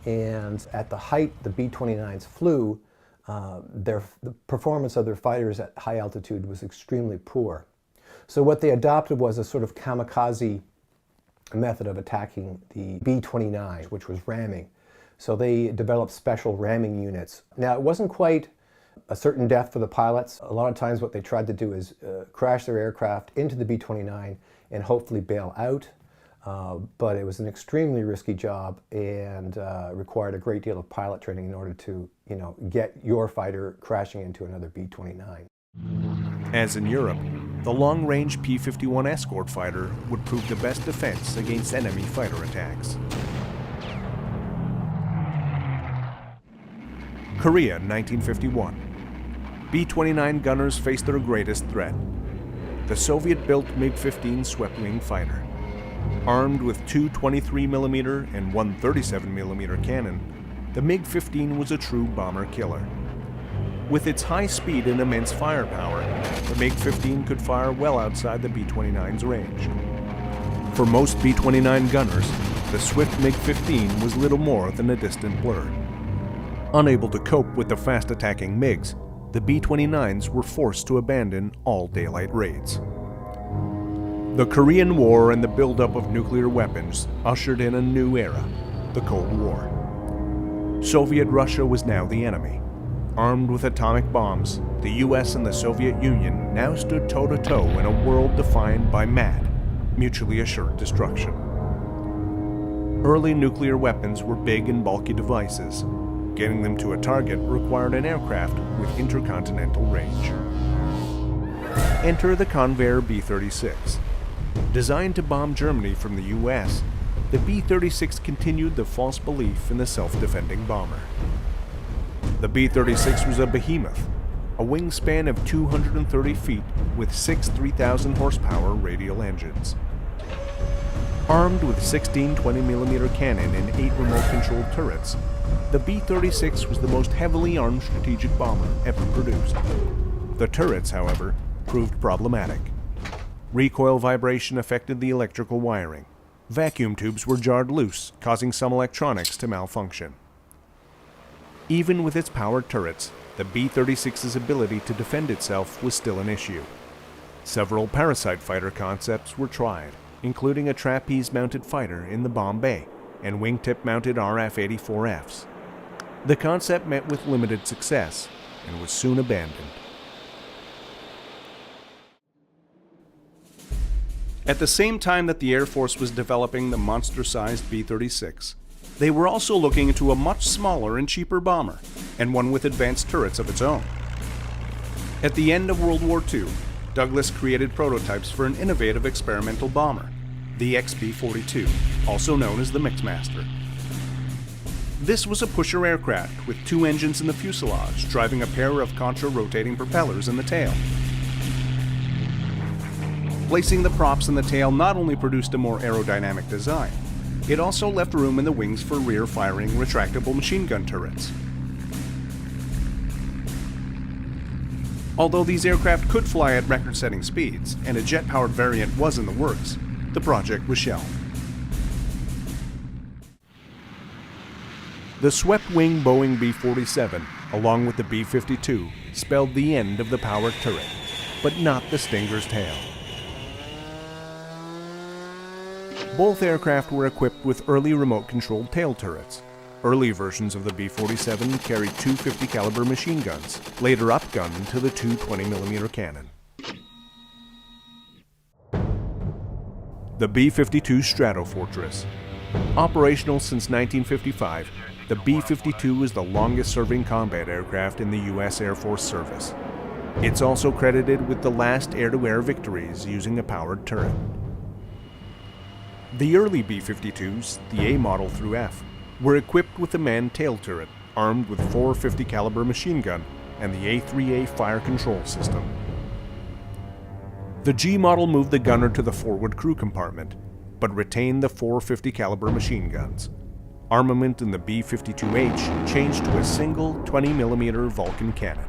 and at the height the B-29s flew, the performance of their fighters at high altitude was extremely poor. So what they adopted was a sort of kamikaze method of attacking the B-29, which was ramming. So they developed special ramming units. Now, it wasn't quite a certain death for the pilots. A lot of times what they tried to do is crash their aircraft into the B-29 and hopefully bail out. But it was an extremely risky job and required a great deal of pilot training in order to, get your fighter crashing into another B-29. As in Europe, the long-range P-51 Escort fighter would prove the best defense against enemy fighter attacks. Korea, 1951. B-29 gunners faced their greatest threat: the Soviet-built MiG-15 swept-wing fighter. Armed with two 23mm and one 37mm cannon, the MiG-15 was a true bomber killer. With its high speed and immense firepower, the MiG-15 could fire well outside the B-29's range. For most B-29 gunners, the swift MiG-15 was little more than a distant blur. Unable to cope with the fast-attacking MiGs, the B-29s were forced to abandon all daylight raids. The Korean War and the buildup of nuclear weapons ushered in a new era, the Cold War. Soviet Russia was now the enemy. Armed with atomic bombs, the US and the Soviet Union now stood toe-to-toe in a world defined by mad, mutually assured destruction. Early nuclear weapons were big and bulky devices. Getting them to a target required an aircraft with intercontinental range. Enter the Convair B-36. Designed to bomb Germany from the US, the B-36 continued the false belief in the self-defending bomber. The B-36 was a behemoth, a wingspan of 230 feet with 6 3,000 horsepower radial engines. Armed with 16 20mm cannon and 8 remote-controlled turrets, the B-36 was the most heavily armed strategic bomber ever produced. The turrets, however, proved problematic. Recoil vibration affected the electrical wiring. Vacuum tubes were jarred loose, causing some electronics to malfunction. Even with its powered turrets, the B-36's ability to defend itself was still an issue. Several parasite fighter concepts were tried, including a trapeze-mounted fighter in the bomb bay and wingtip-mounted RF-84Fs. The concept met with limited success and was soon abandoned. At the same time that the Air Force was developing the monster-sized B-36, they were also looking into a much smaller and cheaper bomber, and one with advanced turrets of its own. At the end of World War II, Douglas created prototypes for an innovative experimental bomber, the XB-42, also known as the Mixmaster. This was a pusher aircraft with 2 engines in the fuselage, driving a pair of contra-rotating propellers in the tail. Placing the props in the tail not only produced a more aerodynamic design, it also left room in the wings for rear-firing retractable machine gun turrets. Although these aircraft could fly at record-setting speeds, and a jet-powered variant was in the works, the project was shelved. The swept-wing Boeing B-47, along with the B-52, spelled the end of the powered turret, but not the Stinger's tail. Both aircraft were equipped with early remote-controlled tail turrets. Early versions of the B-47 carried 2 50 caliber machine guns, later upgunned to the 2 20mm cannon. The B-52 Stratofortress. Operational since 1955, the B-52 is the longest-serving combat aircraft in the U.S. Air Force service. It's also credited with the last air-to-air victories using a powered turret. The early B-52s, the A model through F, were equipped with a manned tail turret, armed with 4 50 caliber machine gun and the A3A fire control system. The G model moved the gunner to the forward crew compartment, but retained the 4 50 caliber machine guns. Armament in the B-52H changed to a single 20mm Vulcan cannon.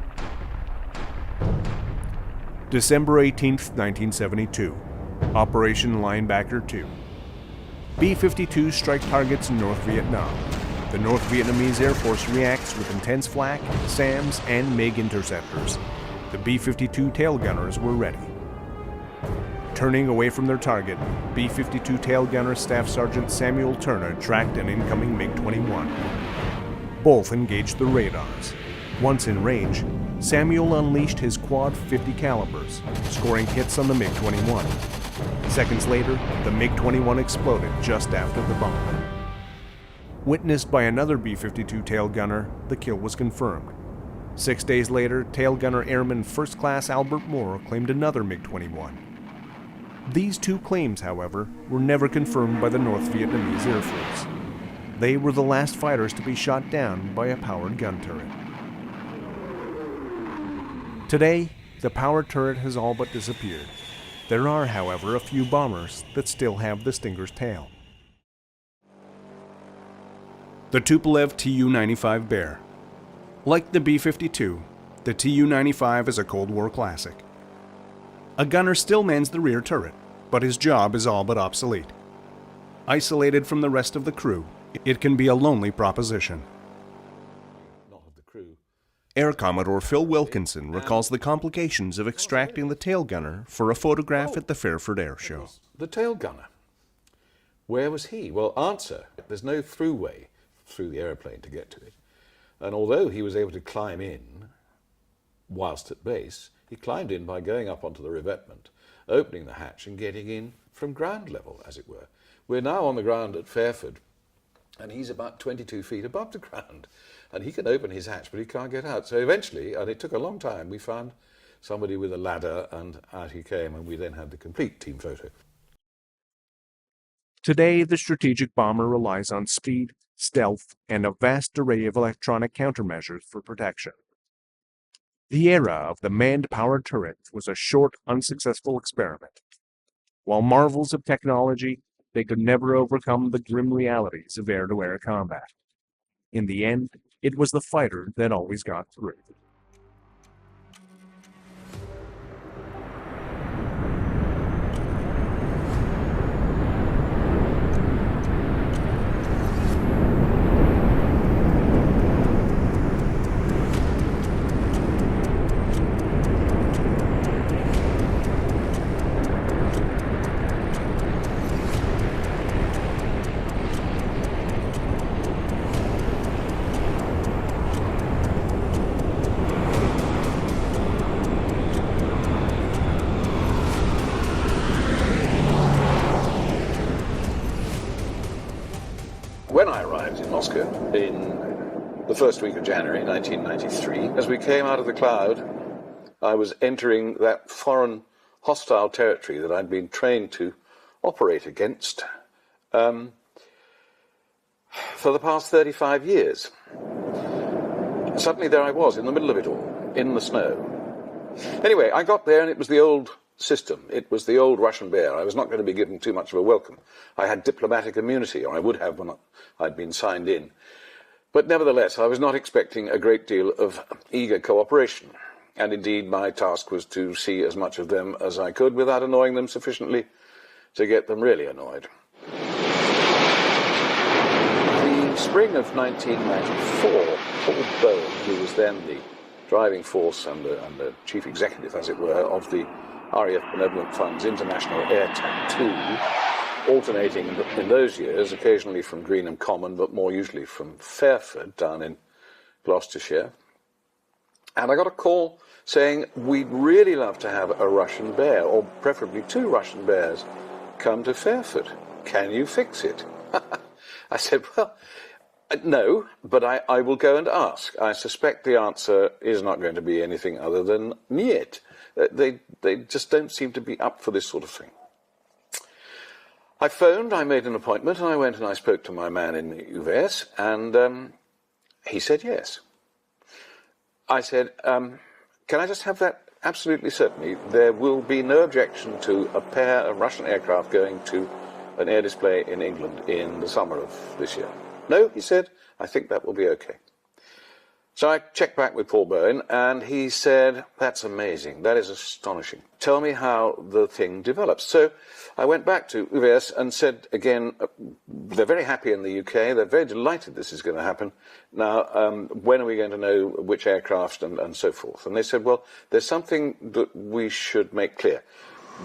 December 18, 1972. Operation Linebacker 2. B-52s strike targets in North Vietnam. The North Vietnamese Air Force reacts with intense flak, SAMs, and MiG interceptors. The B-52 tail gunners were ready. Turning away from their target, B-52 tail gunner Staff Sergeant Samuel Turner tracked an incoming MiG-21. Both engaged the radars. Once in range, Samuel unleashed his quad 50 calibers, scoring hits on the MiG-21. Seconds later, the MiG-21 exploded just after the bomb. Witnessed by another B-52 tail gunner, the kill was confirmed. 6 days later, tail gunner Airman First Class Albert Moore claimed another MiG-21. These two claims, however, were never confirmed by the North Vietnamese Air Force. They were the last fighters to be shot down by a powered gun turret. Today, the powered turret has all but disappeared. There are, however, a few bombers that still have the Stinger's tail. The Tupolev Tu-95 Bear. Like the B-52, the Tu-95 is a Cold War classic. A gunner still mans the rear turret, but his job is all but obsolete. Isolated from the rest of the crew, it can be a lonely proposition. Air Commodore Phil Wilkinson recalls the complications of extracting the tail gunner for a photograph at the Fairford Air Show. The tail gunner. Where was he? Well, answer, there's no throughway through the aeroplane to get to it. And although he was able to climb in whilst at base, he climbed in by going up onto the revetment, opening the hatch and getting in from ground level, as it were. We're now on the ground at Fairford, and he's about 22 feet above the ground. And he can open his hatch, but he can't get out. So eventually, and it took a long time, we found somebody with a ladder, and out he came, and we then had the complete team photo. Today, the strategic bomber relies on speed, stealth, and a vast array of electronic countermeasures for protection. The era of the manned powered turret was a short, unsuccessful experiment. While marvels of technology, they could never overcome the grim realities of air-to-air combat. In the end, it was the fighter that always got through. When I arrived in Moscow in the first week of January 1993, as we came out of the cloud, I was entering that foreign hostile territory that I'd been trained to operate against for the past 35 years. Suddenly there I was in the middle of it all, in the snow. Anyway, I got there and it was the old system. It was the old Russian bear. I was not going to be given too much of a welcome. I had diplomatic immunity, or I would have when I'd been signed in. But nevertheless, I was not expecting a great deal of eager cooperation. And indeed, my task was to see as much of them as I could without annoying them sufficiently to get them really annoyed. The spring of 1994, Paul Bowen, who was then the driving force and the chief executive, as it were, of the RAF Benevolent Fund's International Air Tattoo, alternating in those years, occasionally from Greenham Common, but more usually from Fairford, down in Gloucestershire. And I got a call saying, we'd really love to have a Russian bear, or preferably 2 Russian bears, come to Fairford. Can you fix it? I said, well, no, but I will go and ask. I suspect the answer is not going to be anything other than niet. They just don't seem to be up for this sort of thing. I phoned, I made an appointment, and I went and I spoke to my man in UVS, and he said yes. I said, can I just have that absolutely certainly? There will be no objection to a pair of Russian aircraft going to an air display in England in the summer of this year. No, he said, I think that will be okay. So I checked back with Paul Bowen, and he said, that's amazing, that is astonishing. Tell me how the thing develops. So I went back to UVS and said, again, they're very happy in the UK, they're very delighted this is going to happen. Now, when are we going to know which aircraft and so forth? And they said, well, there's something that we should make clear.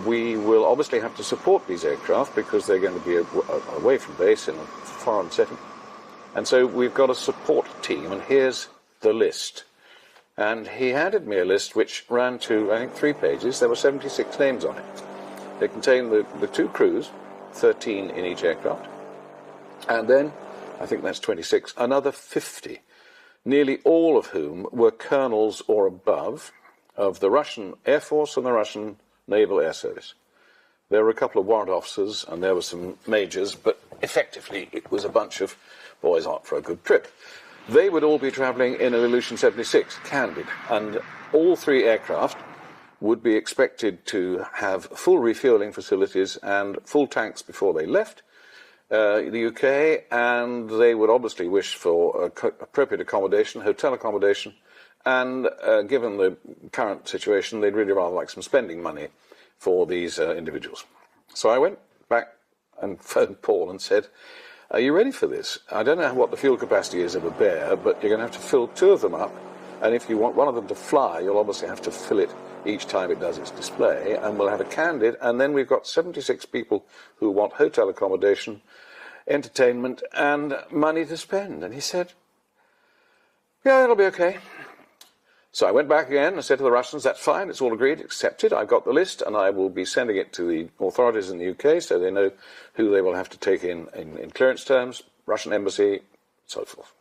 we will obviously have to support these aircraft because they're going to be away from base in a foreign setting. And so we've got a support team, and here's the list. And he handed me a list which ran to, I think, 3 pages. There were 76 names on it. They contained the 2 crews, 13 in each aircraft, and then, I think that's 26, another 50, nearly all of whom were colonels or above of the Russian Air Force and the Russian Naval Air Service. There were a couple of warrant officers and there were some majors, but effectively it was a bunch of boys out for a good trip. They would all be travelling in an Ilyushin 76, Candid, and all 3 aircraft would be expected to have full refuelling facilities and full tanks before they left the UK, and they would obviously wish for appropriate accommodation, hotel accommodation, and given the current situation, they'd really rather like some spending money for these individuals. So I went back and phoned Paul and said, are you ready for this? I don't know what the fuel capacity is of a Bear, but you're going to have to fill 2 of them up, and if you want one of them to fly, you'll obviously have to fill it each time it does its display, and we'll have a Candid, and then we've got 76 people who want hotel accommodation, entertainment, and money to spend. And he said, yeah, it'll be okay. So I went back again and said to the Russians, that's fine, it's all agreed, accepted, I've got the list, and I will be sending it to the authorities in the UK so they know who they will have to take in clearance terms, Russian embassy, so forth.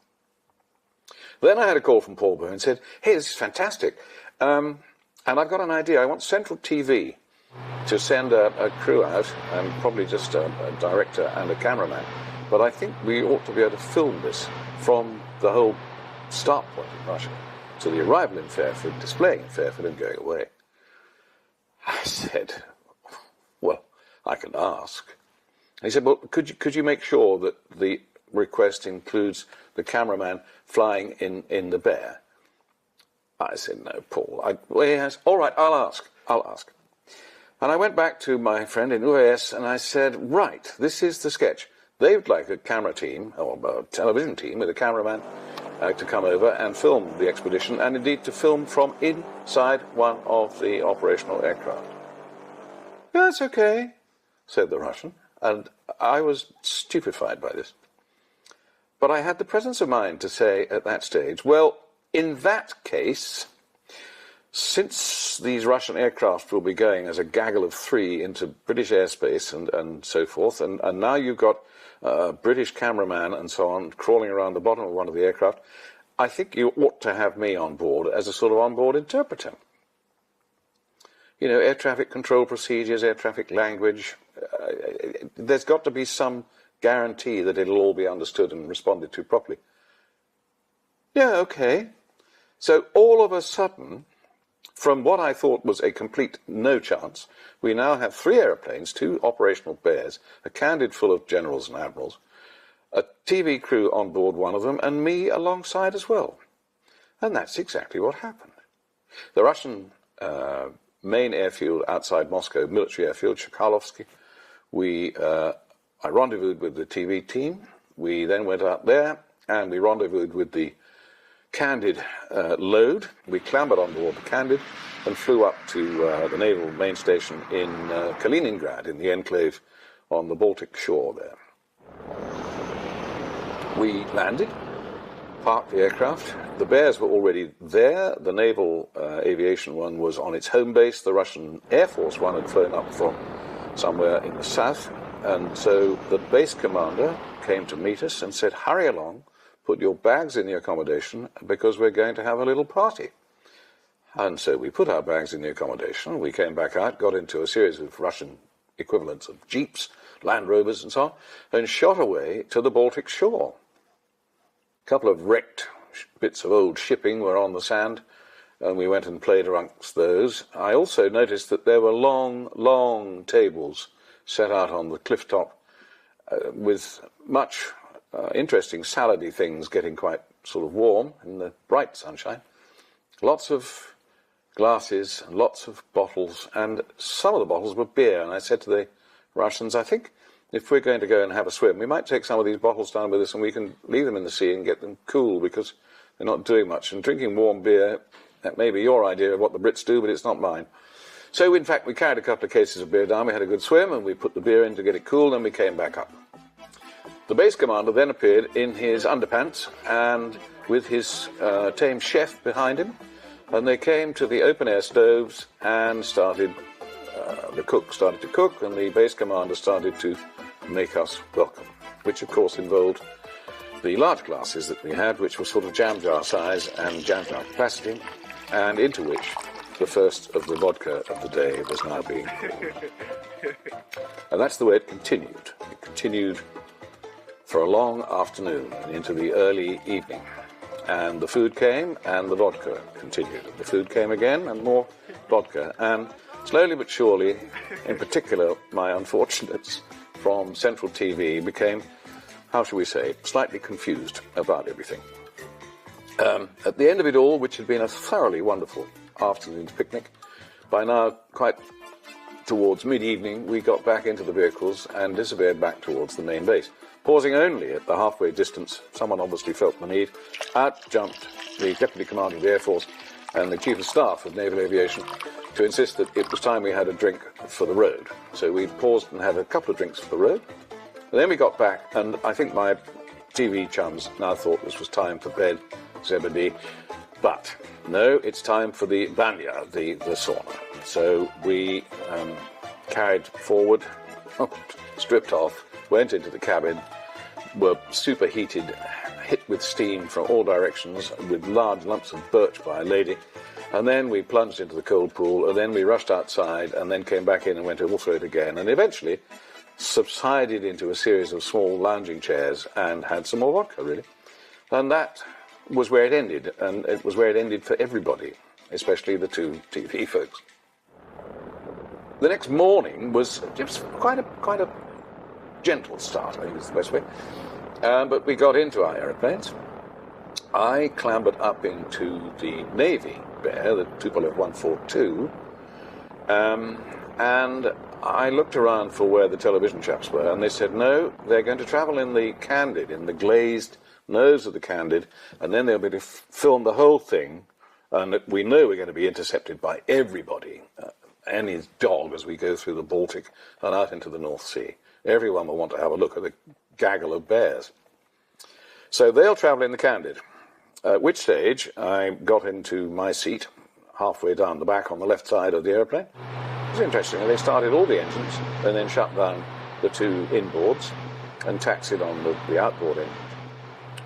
Then I had a call from Paul Byrne and said, hey, this is fantastic. And I've got an idea. I want Central TV to send a crew out, and probably just a director and a cameraman. But I think we ought to be able to film this from the whole start point in Russia to the arrival in Fairford, displaying in Fairford and going away. I said, well, I can ask. He said, well, could you make sure that the request includes the cameraman flying in the Bear? I said, no, Paul. Well, yes, all right, I'll ask. And I went back to my friend in UAS and I said, right, this is the sketch. They would like a camera team, or a television team with a cameraman to come over and film the expedition, and indeed to film from inside one of the operational aircraft. That's okay, said the Russian, and I was stupefied by this. But I had the presence of mind to say at that stage, well, in that case, since these Russian aircraft will be going as a gaggle of 3 into British airspace and so forth, and now you've got a British cameraman and so on crawling around the bottom of one of the aircraft, I think you ought to have me on board as a sort of on-board interpreter. You know, air traffic control procedures, air traffic language, there's got to be some guarantee that it'll all be understood and responded to properly. Yeah, okay. So all of a sudden, from what I thought was a complete no chance, we now have 3 aeroplanes, 2 operational Bears, a Candid full of generals and admirals, a TV crew on board one of them, and me alongside as well. And that's exactly what happened. The Russian main airfield outside Moscow, military airfield, Chkalovsky, I rendezvoused with the TV team. We then went out there and we rendezvoused with the Candid load. We clambered on board the Candid and flew up to the naval main station in Kaliningrad, in the enclave on the Baltic shore there. We landed, parked the aircraft. The Bears were already there. The naval aviation one was on its home base. The Russian Air Force one had flown up from somewhere in the south. And so the base commander came to meet us and said, hurry along, put your bags in the accommodation because we're going to have a little party. And so we put our bags in the accommodation. We came back out, got into a series of Russian equivalents of jeeps, Land Rovers and so on, and shot away to the Baltic shore. A couple of wrecked bits of old shipping were on the sand, and we went and played amongst those. I also noticed that there were long, long tables set out on the cliff top with much interesting salady things getting quite sort of warm in the bright sunshine. Lots of glasses and lots of bottles, and some of the bottles were beer. And I said to the Russians, I think if we're going to go and have a swim, we might take some of these bottles down with us and we can leave them in the sea and get them cool because they're not doing much. And drinking warm beer, that may be your idea of what the Brits do, but it's not mine. So, in fact, we carried a couple of cases of beer down, we had a good swim, and we put the beer in to get it cool, and we came back up. The base commander then appeared in his underpants and with his tame chef behind him, and they came to the open-air stoves and started, the cook started to cook, and the base commander started to make us welcome, which, of course, involved the large glasses that we had, which were sort of jam jar size and jam jar capacity, and into which the first of the vodka of the day was now being poured. And that's the way it continued. It continued for a long afternoon and into the early evening. And the food came, and the vodka continued. And the food came again, and more vodka. And slowly but surely, in particular, my unfortunates from Central TV became, how shall we say, slightly confused about everything. At the end of it all, which had been a thoroughly wonderful afternoon's picnic, by now, quite towards mid-evening, we got back into the vehicles and disappeared back towards the main base. Pausing only at the halfway distance, someone obviously felt the need. Out jumped the Deputy Commander of the Air Force and the Chief of Staff of Naval Aviation to insist that it was time we had a drink for the road. So we paused and had a couple of drinks for the road. And then we got back, and I think my TV chums now thought this was time for bed, Zebedee. But no, it's time for the banya, the sauna. So we carried forward, stripped off, went into the cabin, were superheated, hit with steam from all directions, with large lumps of birch by a lady. And then we plunged into the cold pool, and then we rushed outside, and then came back in and went all through it again, and eventually subsided into a series of small lounging chairs and had some more vodka, really. And that was where it ended, and it was where it ended for everybody, especially the two TV folks. The next morning was just quite a gentle start, I think is the best way. But we got into our aeroplanes. I clambered up into the Navy Bear, the Tupolev 142, and I looked around for where the television chaps were, and they said, no, they're going to travel in the Candid, in the glazed nose of the Candid, and then they'll be able to film the whole thing, and we know we're going to be intercepted by everybody, and his dog, as we go through the Baltic and out into the North Sea. Everyone will want to have a look at the gaggle of bears. So they'll travel in the Candid, at which stage I got into my seat, halfway down the back on the left side of the aeroplane. It was interesting. They started all the engines and then shut down the two inboards and taxied on the outboard engines.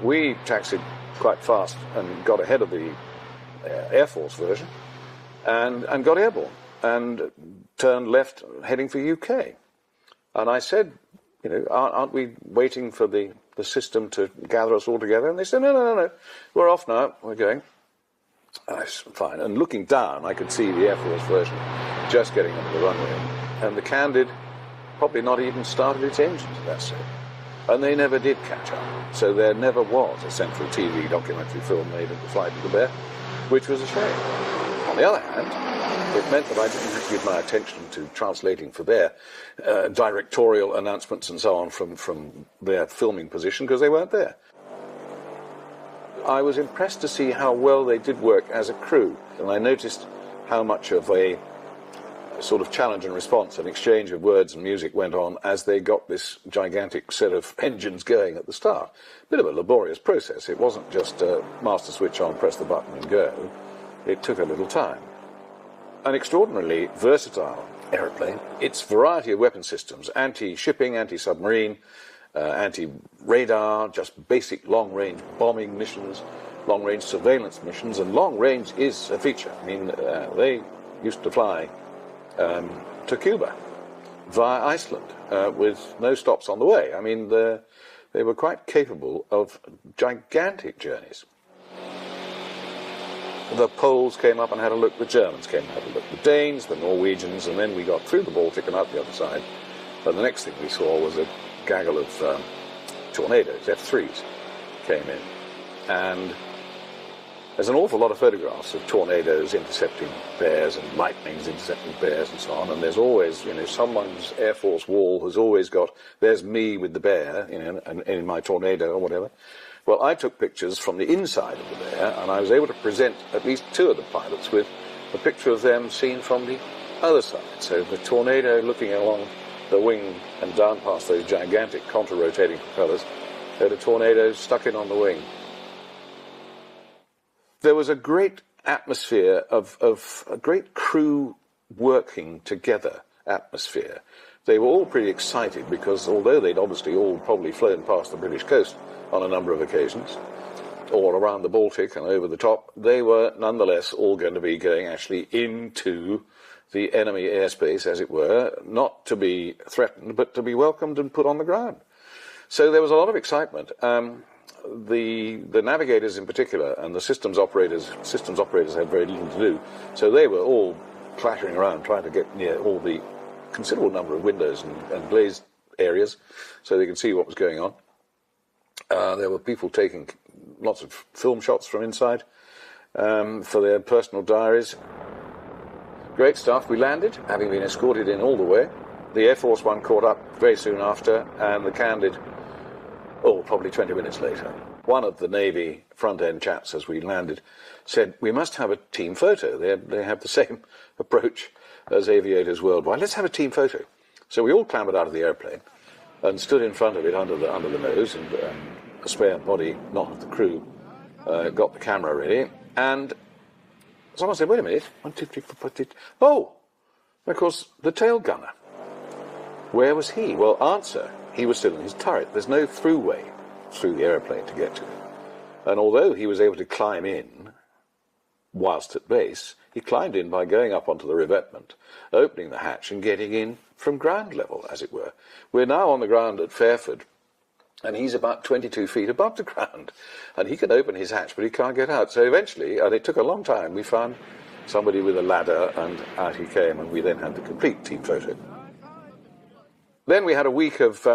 We taxied quite fast and got ahead of the Air Force version and got airborne and turned left heading for UK. And I said, you know, aren't we waiting for the system to gather us all together? And they said, no, we're off now, we're going. Fine. And looking down, I could see the Air Force version just getting onto the runway. And the Candid probably not even started its engines at that stage. And they never did catch up. So there never was a Central TV documentary film made of the flight of the Bear, which was a shame. On the other hand, it meant that I didn't have to give my attention to translating for their directorial announcements and so on from their filming position, because they weren't there. I was impressed to see how well they did work as a crew, and I noticed how much of a sort of challenge and response, an exchange of words and music went on as they got this gigantic set of engines going at the start. Bit of a laborious process. It wasn't just master switch on, press the button and go. It took a little time. An extraordinarily versatile aeroplane. Its variety of weapon systems, anti-shipping, anti-submarine, anti-radar, just basic long-range bombing missions, long-range surveillance missions, and long-range is a feature. I mean, they used to fly to Cuba via Iceland with no stops on the way. I mean, they were quite capable of gigantic journeys. The Poles came up and had a look, the Germans came and had a look, the Danes, the Norwegians, and then we got through the Baltic and out the other side. And the next thing we saw was a gaggle of tornadoes, F-3s, came in. And there's an awful lot of photographs of tornadoes intercepting bears and lightnings intercepting bears and so on. And there's always, you know, someone's Air Force wall has always got, there's me with the bear, you know, and in my tornado or whatever. Well, I took pictures from the inside of the bear, and I was able to present at least two of the pilots with a picture of them seen from the other side. So the Tornado looking along the wing and down past those gigantic contra-rotating propellers, they had a Tornado stuck in on the wing. There was a great atmosphere of a great crew working together atmosphere. They were all pretty excited because although they'd obviously all probably flown past the British coast on a number of occasions, or around the Baltic and over the top, they were nonetheless all going to be going actually into the enemy airspace, as it were, not to be threatened, but to be welcomed and put on the ground. So there was a lot of excitement. The navigators in particular and the systems operators had very little to do, so they were all clattering around trying to get near all the considerable number of windows and glazed areas so they could see what was going on. There were people taking lots of film shots from inside for their personal diaries. Great stuff. We landed, having been escorted in all the way. The Air Force One caught up very soon after, and the Candid, probably 20 minutes later. One of the Navy front-end chaps, as we landed, said, "We must have a team photo." They have the same approach as aviators worldwide. "Let's have a team photo." So we all clambered out of the airplane and stood in front of it under the nose, and a spare body, not of the crew, got the camera ready. And someone said, "Wait a minute, 1, 2, 3, 4, 5, 6. Oh, of course, the tail gunner. Where was he?" Well, answer, he was still in his turret. There's no throughway through the aeroplane to get to him. And although he was able to climb in whilst at base, he climbed in by going up onto the revetment, opening the hatch and getting in from ground level, as it were. We're now on the ground at Fairford, and he's about 22 feet above the ground. And he can open his hatch, but he can't get out. So eventually, and it took a long time, we found somebody with a ladder, and out he came, and we then had the complete team photo. Then we had a week of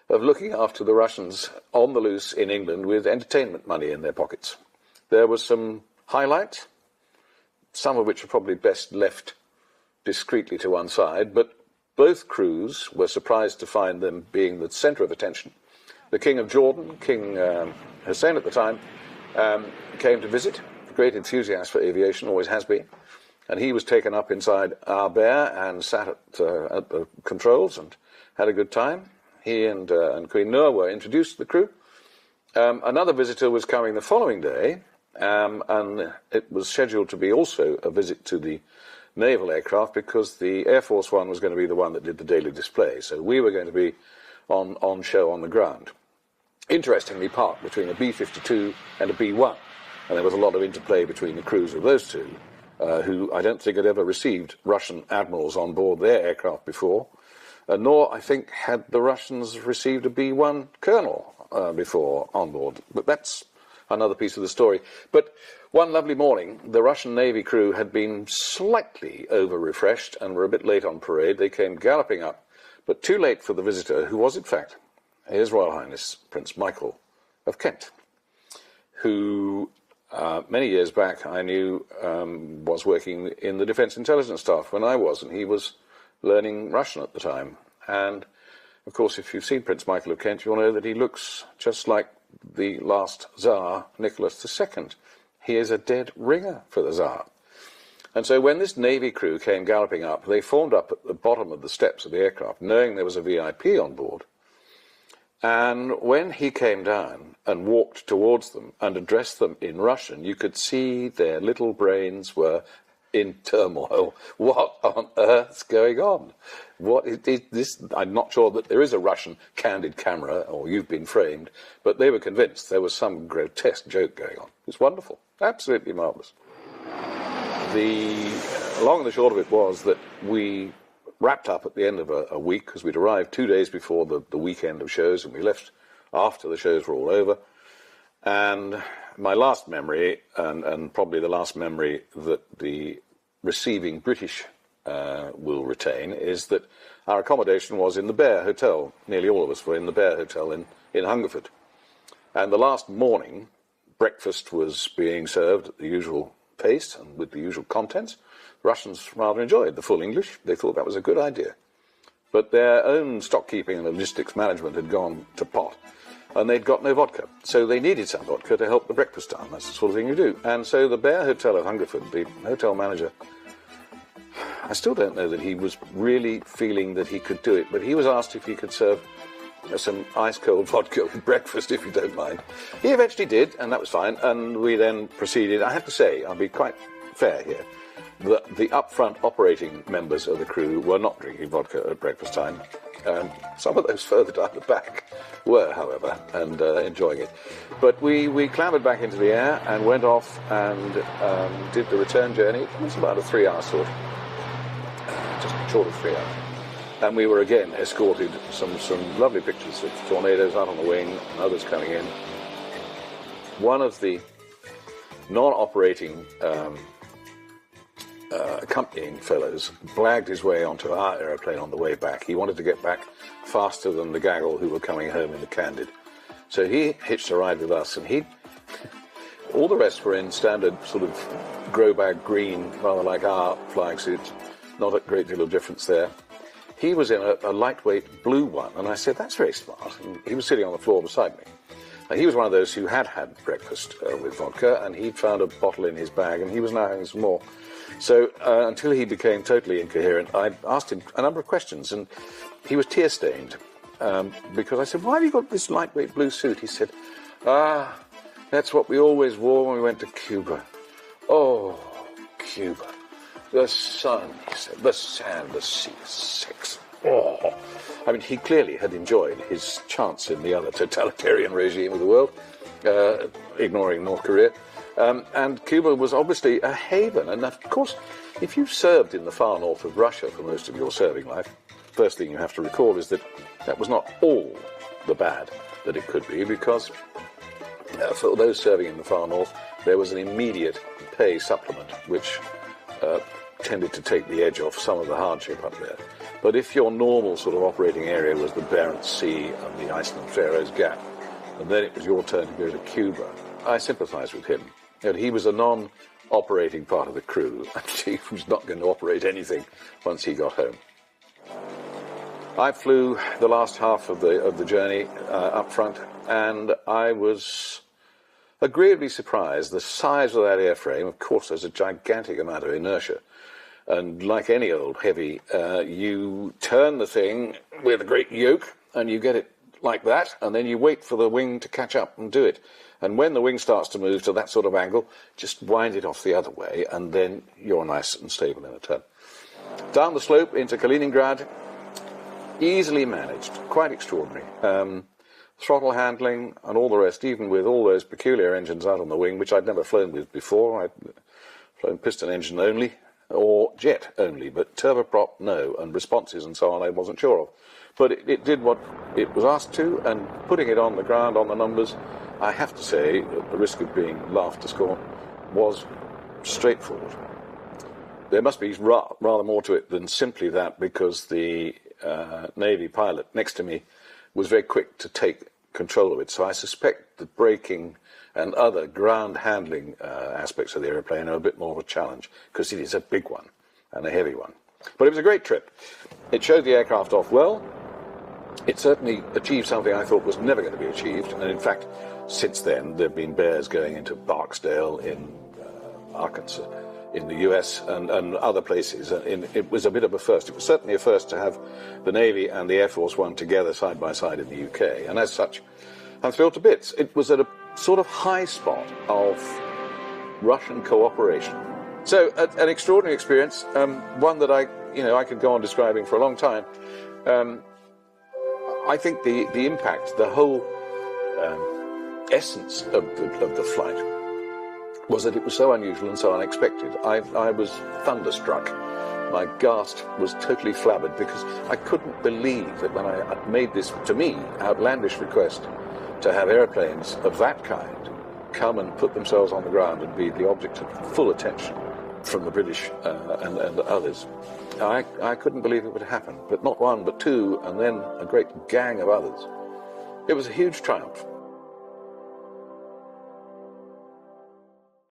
looking after the Russians on the loose in England with entertainment money in their pockets. There was some highlights, some of which are probably best left discreetly to one side, but both crews were surprised to find them being the centre of attention. The King of Jordan, King Hussein at the time, came to visit, a great enthusiast for aviation, always has been, and he was taken up inside our bear and sat at the controls and had a good time. He and Queen Noor were introduced to the crew. Another visitor was coming the following day, and it was scheduled to be also a visit to the naval aircraft because the Air Force One was going to be the one that did the daily display. So we were going to be on show on the ground. Interestingly parked between a B-52 and a B-1. And there was a lot of interplay between the crews of those two, who I don't think had ever received Russian admirals on board their aircraft before. Nor, I think, had the Russians received a B-1 colonel before on board. But that's another piece of the story. But one lovely morning, the Russian Navy crew had been slightly over-refreshed and were a bit late on parade. They came galloping up, but too late for the visitor, who was, in fact, His Royal Highness Prince Michael of Kent, who many years back I knew was working in the Defence Intelligence Staff when I was, and he was learning Russian at the time. And, of course, if you've seen Prince Michael of Kent, you'll know that he looks just like the last Tsar, Nicholas II. He is a dead ringer for the Tsar. And so when this Navy crew came galloping up, they formed up at the bottom of the steps of the aircraft, knowing there was a VIP on board. And when he came down and walked towards them and addressed them in Russian, you could see their little brains were in turmoil. What on earth's going on? What is this? I'm not sure that there is a Russian candid camera, or you've been framed, but they were convinced there was some grotesque joke going on. It's wonderful, absolutely marvellous. The long and the short of it was that we wrapped up at the end of a week, because we'd arrived 2 days before the weekend of shows, and we left after the shows were all over. And my last memory, and probably the last memory that the receiving British will retain, is that our accommodation was in the Bear Hotel. Nearly all of us were in the Bear Hotel in Hungerford. And the last morning, breakfast was being served at the usual pace and with the usual contents. Russians rather enjoyed the full English. They thought that was a good idea. But their own stockkeeping and logistics management had gone to pot, and they'd got no vodka. So they needed some vodka to help the breakfast down. That's the sort of thing you do. And so the Bear Hotel at Hungerford, the hotel manager, I still don't know that he was really feeling that he could do it, but he was asked if he could serve some ice-cold vodka with breakfast, if you don't mind. He eventually did, and that was fine, and we then proceeded. I have to say, I'll be quite fair here, that the up-front operating members of the crew were not drinking vodka at breakfast time. Some of those further down the back were, however, and enjoying it. But we clambered back into the air and went off and did the return journey. It was about a 3-hour sort, just short of 3 hours. And we were again escorted, some lovely pictures of tornadoes out on the wing and others coming in. One of the non-operating accompanying fellows blagged his way onto our aeroplane on the way back. He wanted to get back faster than the gaggle who were coming home in the Candid. So he hitched a ride with us, and all the rest were in standard sort of grow bag green, rather like our flying suits. Not a great deal of difference there. He was in a lightweight blue one, and I said, that's very smart. And he was sitting on the floor beside me. Now, he was one of those who had breakfast with vodka, and he'd found a bottle in his bag, and he was now having some more. So until he became totally incoherent, I asked him a number of questions, and he was tear-stained because I said, why have you got this lightweight blue suit? He said, that's what we always wore when we went to Cuba. Oh, Cuba. The sun, he said, the sand, the sea, sex. Oh. I mean, he clearly had enjoyed his chance in the other totalitarian regime of the world, ignoring North Korea. And Cuba was obviously a haven. And of course, if you've served in the far north of Russia for most of your serving life, first thing you have to recall is that that was not all the bad that it could be, because for those serving in the far north, there was an immediate pay supplement, which tended to take the edge off some of the hardship up there. But if your normal sort of operating area was the Barents Sea and the Iceland-Faroes Gap, and then it was your turn to go to Cuba, I sympathise with him. You know, he was a non-operating part of the crew, and he was not going to operate anything once he got home. I flew the last half of the journey up front, and I was agreeably surprised. The size of that airframe, of course, there's a gigantic amount of inertia. And like any old heavy, you turn the thing with a great yoke, and you get it like that, and then you wait for the wing to catch up and do it. And when the wing starts to move to that sort of angle, just wind it off the other way, and then you're nice and stable in a turn. Down the slope into Kaliningrad, easily managed, quite extraordinary. Throttle handling and all the rest, even with all those peculiar engines out on the wing, which I'd never flown with before. I'd flown piston engine only, or jet only, but turboprop, no, and responses and so on I wasn't sure of. But it did what it was asked to, and putting it on the ground on the numbers, I have to say, at the risk of being laughed to scorn, was straightforward. There must be rather more to it than simply that, because the Navy pilot next to me was very quick to take control of it. So I suspect the braking and other ground handling aspects of the aeroplane are a bit more of a challenge, because it is a big one and a heavy one. But it was a great trip. It showed the aircraft off well. It certainly achieved something I thought was never going to be achieved. And in fact, since then, there have been bears going into Barksdale in Arkansas, in the US and other places. It was a bit of a first. It was certainly a first to have the Navy and the Air Force One together side by side in the UK. And as such, I'm thrilled to bits. It was at a sort of high spot of Russian cooperation. So an extraordinary experience, one that I could go on describing for a long time. I think the impact, the whole essence of the flight was that it was so unusual and so unexpected. I was thunderstruck. My gasp was totally flabbered, because I couldn't believe that when I made this, to me, outlandish request to have airplanes of that kind come and put themselves on the ground and be the object of full attention from the British and others. I couldn't believe it would happen, but not one, but two, and then a great gang of others. It was a huge triumph.